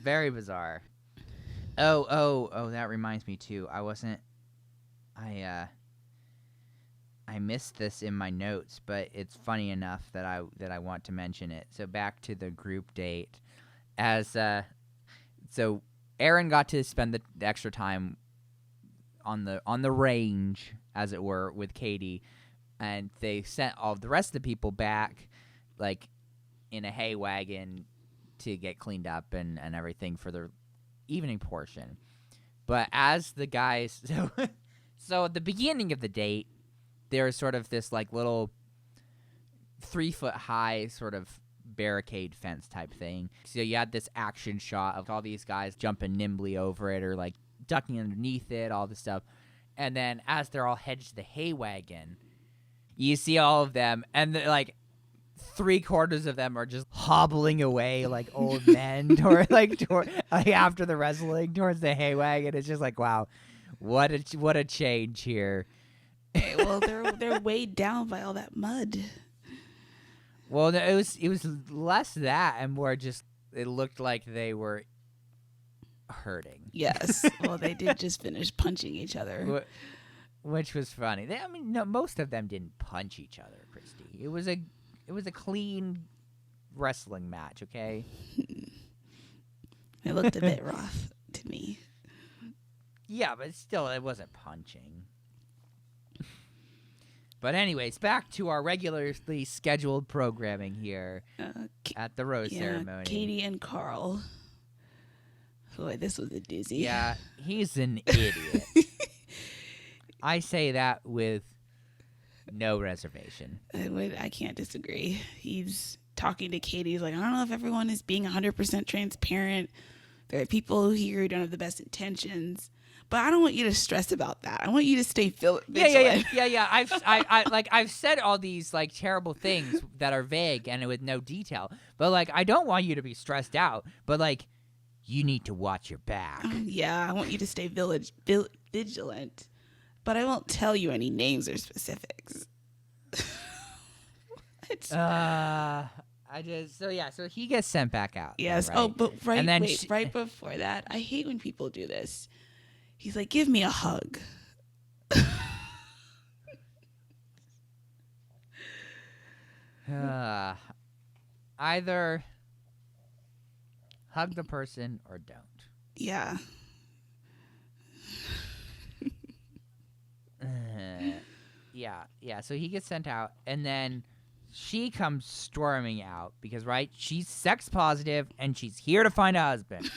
Very bizarre. Oh, that reminds me too. I missed this in my notes, but it's funny enough that I want to mention it. So back to the group date. So Aaron got to spend the extra time on the range, as it were, with Katie, and they sent all the rest of the people back, like, in a hay wagon to get cleaned up and everything for the evening portion. But as the guys, so at the beginning of the date, there's sort of this like little 3-foot high sort of barricade fence type thing. So you had this action shot of all these guys jumping nimbly over it or like ducking underneath it, all this stuff. And then as they're all headed to the hay wagon, you see all of them, and like 3/4 of them are just hobbling away like old men toward after the wrestling towards the hay wagon. It's just like, wow, what a change here. Hey, well, they're weighed down by all that mud. Well, it was less that and more just it looked like they were hurting. Yes. Well, they did just finish punching each other, which was funny. No, most of them didn't punch each other, Christy. It was a clean wrestling match, okay? It looked a bit rough to me. Yeah, but still, it wasn't punching. But anyways, back to our regularly scheduled programming here at the rose ceremony. Katie and Karl. Boy, this was a doozy. Yeah, he's an idiot. I say that with no reservation. I can't disagree. He's talking to Katie. He's like, I don't know if everyone is being 100% transparent. There are people here who don't have the best intentions. But I don't want you to stress about that. I want you to stay vigilant. Yeah. I've said all these like terrible things that are vague and with no detail. But like, I don't want you to be stressed out. But like, you need to watch your back. Yeah, I want you to stay vigilant. But I won't tell you any names or specifics. So he gets sent back out. Yes. Right? Oh, but right before that, I hate when people do this. He's like, give me a hug. Either hug the person or don't. Yeah. Yeah. So he gets sent out, and then she comes storming out because, right, she's sex positive and she's here to find a husband.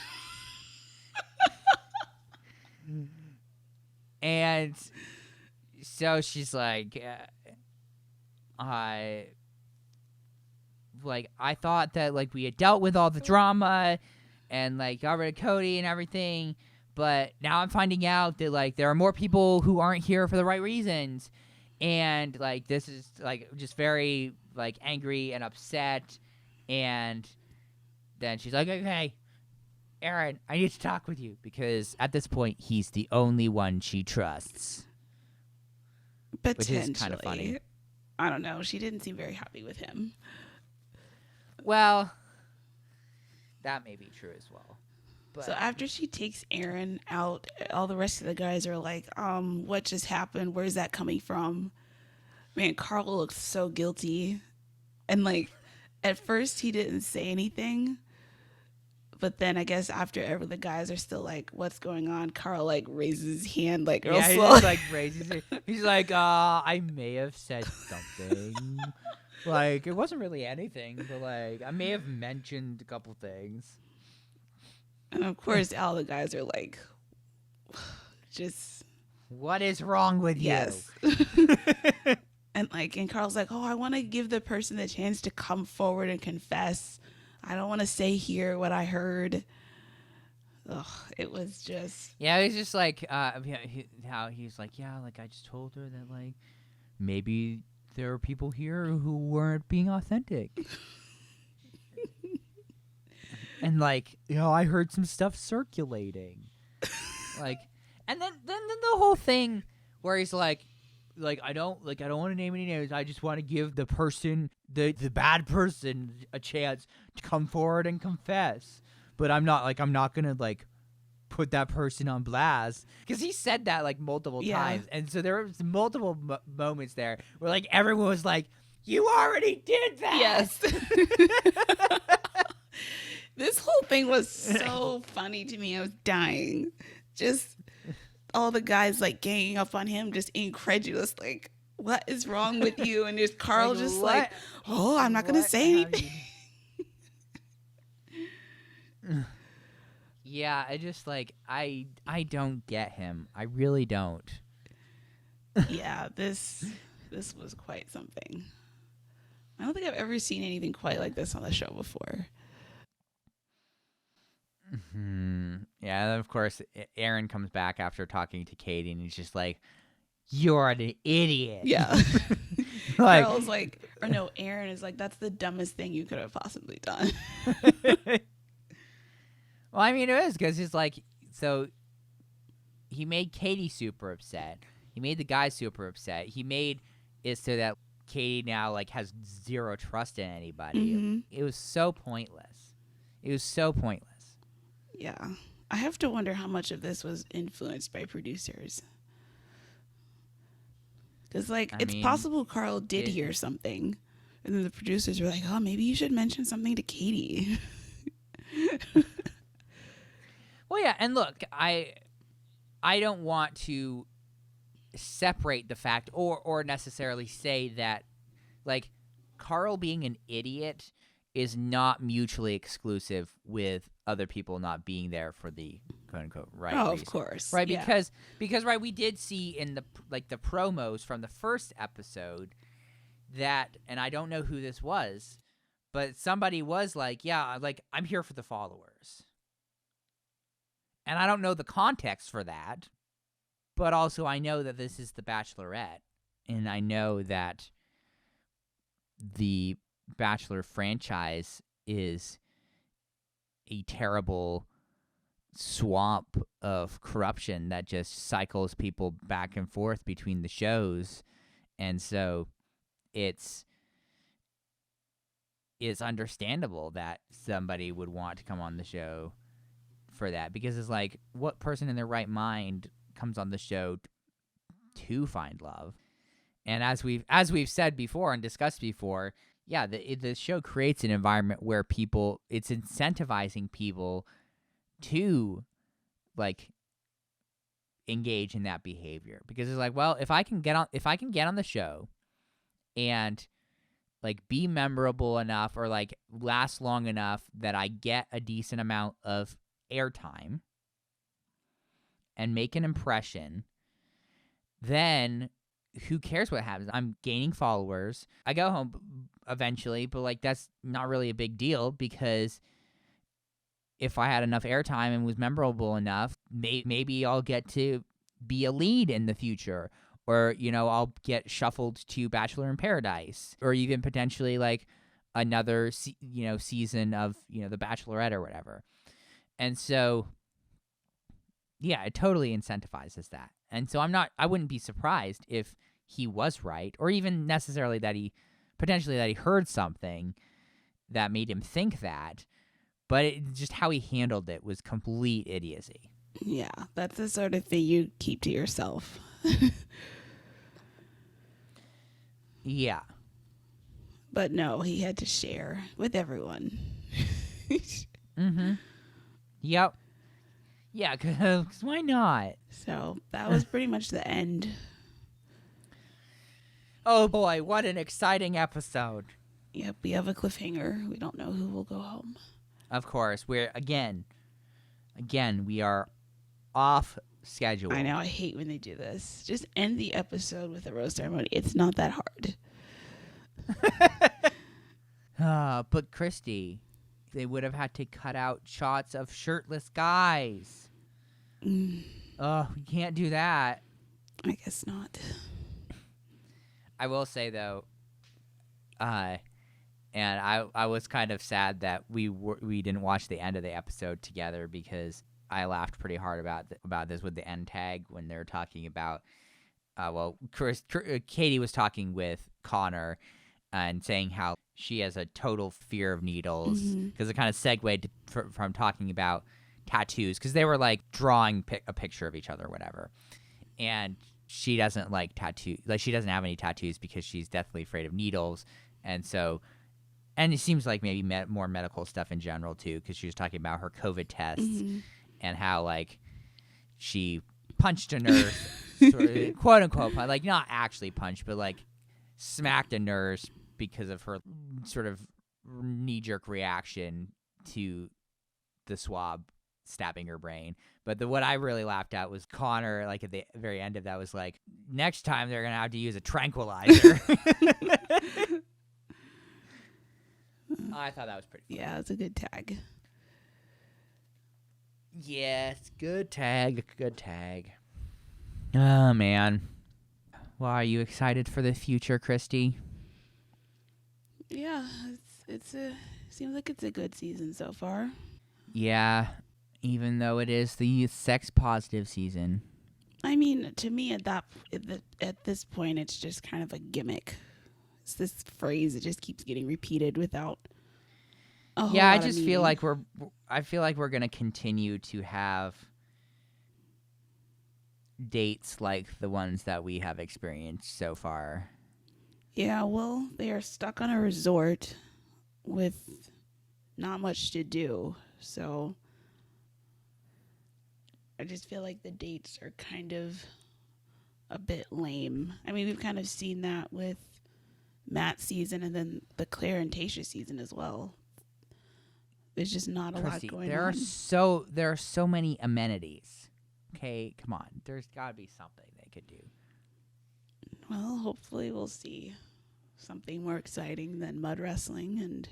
And so she's like, I thought that like we had dealt with all the drama and like got rid of Cody and everything, but now I'm finding out that like there are more people who aren't here for the right reasons, and like this is like just very like angry and upset. And then she's like, okay, Aaron, I need to talk with you, because at this point he's the only one she trusts. Potentially. Which is kind of funny. I don't know. She didn't seem very happy with him. Well, that may be true as well. But so after she takes Aaron out, all the rest of the guys are like, what just happened? Where's that coming from? Man, Karl looks so guilty. And like, at first he didn't say anything. But then I guess after the guys are still like, what's going on? Karl like raises his hand like real slow. He just like raises it. He's like, I may have said something. Like, it wasn't really anything, but like I may have mentioned a couple things. And of course all the guys are like, just, what is wrong with you? Yes. And Karl's like, oh, I want to give the person the chance to come forward and confess. I don't want to say here what I heard. Ugh, it was just... Yeah, it was just like, how he's like, yeah, like I just told her that like maybe there are people here who weren't being authentic. And like, I heard some stuff circulating. Like, and then the whole thing where he's like I don't want to name any names. I just want to give the person, the bad person, a chance to come forward and confess. But I'm not gonna like put that person on blast, because he said that like multiple times, and so there was multiple moments there where like everyone was like, "You already did that." Yes. This whole thing was so funny to me. I was dying. Just all the guys like ganging up on him, just incredulous, like, what is wrong with you? And there's Karl like, just what? Like, oh, I'm not going to say anything. Yeah, I just like, I don't get him. I really don't. Yeah, this was quite something. I don't think I've ever seen anything quite like this on the show before. Yeah, and of course, Aaron comes back after talking to Katie, and he's just like, "You're an idiot." Yeah. Like, Karl's like, or no, Aaron is like, "That's the dumbest thing you could have possibly done." Well, I mean, it is, because he's like, so he made Katie super upset. He made the guys super upset. He made it so that Katie now like has zero trust in anybody. Mm-hmm. It was so pointless. It was so pointless. Yeah. I have to wonder how much of this was influenced by producers. Because, like, it's possible Karl did hear something. And then the producers were like, oh, maybe you should mention something to Katie. Well, yeah, and look, I don't want to separate the fact or necessarily say that, like, Karl being an idiot is not mutually exclusive with other people not being there for the quote-unquote right reason. Of course. Right, yeah. because right, we did see in the promos from the first episode that, and I don't know who this was, but somebody was like, yeah, like, I'm here for the followers. And I don't know the context for that, but also I know that this is the Bachelorette, and I know that the Bachelor franchise is a terrible swamp of corruption that just cycles people back and forth between the shows, and so it's understandable that somebody would want to come on the show for that, because it's like, what person in their right mind comes on the show to find love? And as we've said before and discussed before, yeah, the show creates an environment where it's incentivizing people to like engage in that behavior, because it's like, well, if I can get on the show and like be memorable enough or like last long enough that I get a decent amount of airtime and make an impression, then who cares what happens? I'm gaining followers. I go home eventually, but like that's not really a big deal, because if I had enough airtime and was memorable enough, maybe I'll get to be a lead in the future, or I'll get shuffled to Bachelor in Paradise, or even potentially like another season of the Bachelorette or whatever. And so yeah, it totally incentivizes that. And so I wouldn't be surprised if he was right, or even necessarily that he heard something that made him think that, but just how he handled it was complete idiocy. Yeah, that's the sort of thing you keep to yourself. Yeah. But no, he had to share with everyone. Mm-hmm. Yep. Yeah, because why not? So that was pretty much the end. Oh boy, what an exciting episode. Yep, we have a cliffhanger. We don't know who will go home. Of course, we're again, we are off schedule. I know, I hate when they do this. Just end the episode with a rose ceremony. It's not that hard. But Christy, they would have had to cut out shots of shirtless guys. Oh, you can't do that. I guess not. I will say though, and I was kind of sad that we didn't watch the end of the episode together, because I laughed pretty hard about this with the end tag when they're talking about. Katie was talking with Connor and saying how she has a total fear of needles, because it kind of segued from talking about tattoos because they were like drawing a picture of each other or whatever. And she doesn't like tattoo, like she doesn't have any tattoos because she's deathly afraid of needles. And so, and it seems like maybe more medical stuff in general too, because she was talking about her COVID tests and how like she punched a nurse, sort of, quote unquote, like not actually punched, but like smacked a nurse because of her sort of knee-jerk reaction to the swab stabbing her brain. But what I really laughed at was Connor, like at the very end of that, was like, next time they're gonna have to use a tranquilizer. I thought that was pretty funny. Yeah, it's a good tag. Yes, good tag. Oh man. Well, are you excited for the future, Christy? Yeah, seems like it's a good season so far. Yeah, even though it is the sex positive season. I mean, to me at this point, it's just kind of a gimmick. It's this phrase that just keeps getting repeated without a whole lot I just of feel meaning. like we're going to continue to have dates like the ones that we have experienced so far. Yeah, well, they are stuck on a resort with not much to do. So I just feel like the dates are kind of a bit lame. I mean, we've kind of seen that with Matt's season and then the Claire and Tayshia season as well. There's just not a lot going on. There are so many amenities. Okay, come on. There's got to be something they could do. Well, hopefully we'll see something more exciting than mud wrestling and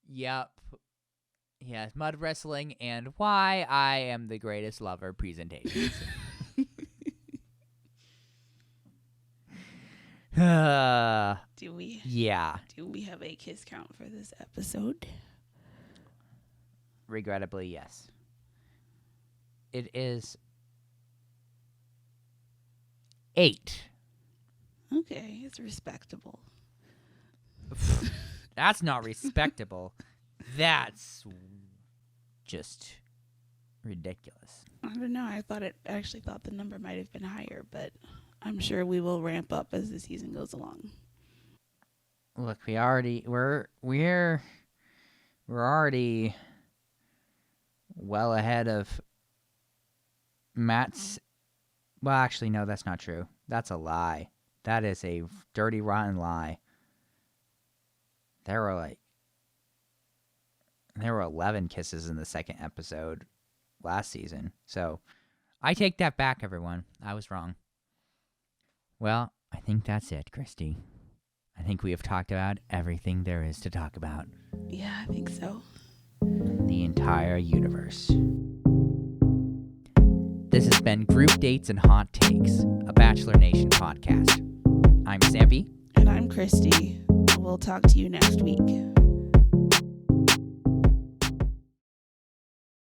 Yep. Yes, mud wrestling and why I am the greatest lover presentations. Do we have a kiss count for this episode? Regrettably, yes. It is 8. Okay, it's respectable. That's not respectable. That's just ridiculous. I don't know. I actually thought the number might have been higher, but I'm sure we will ramp up as the season goes along. Look, we're already well ahead of Matt's. Well, actually, no, that's not true. That's a lie. That is a dirty, rotten lie. There were 11 kisses in the second episode last season. So I take that back, everyone. I was wrong. Well, I think that's it, Christy. I think we have talked about everything there is to talk about. Yeah, I think so. The entire universe. This has been Group Dates and Hot Takes, a Bachelor Nation podcast. I'm Sampy. And I'm Christy. We'll talk to you next week.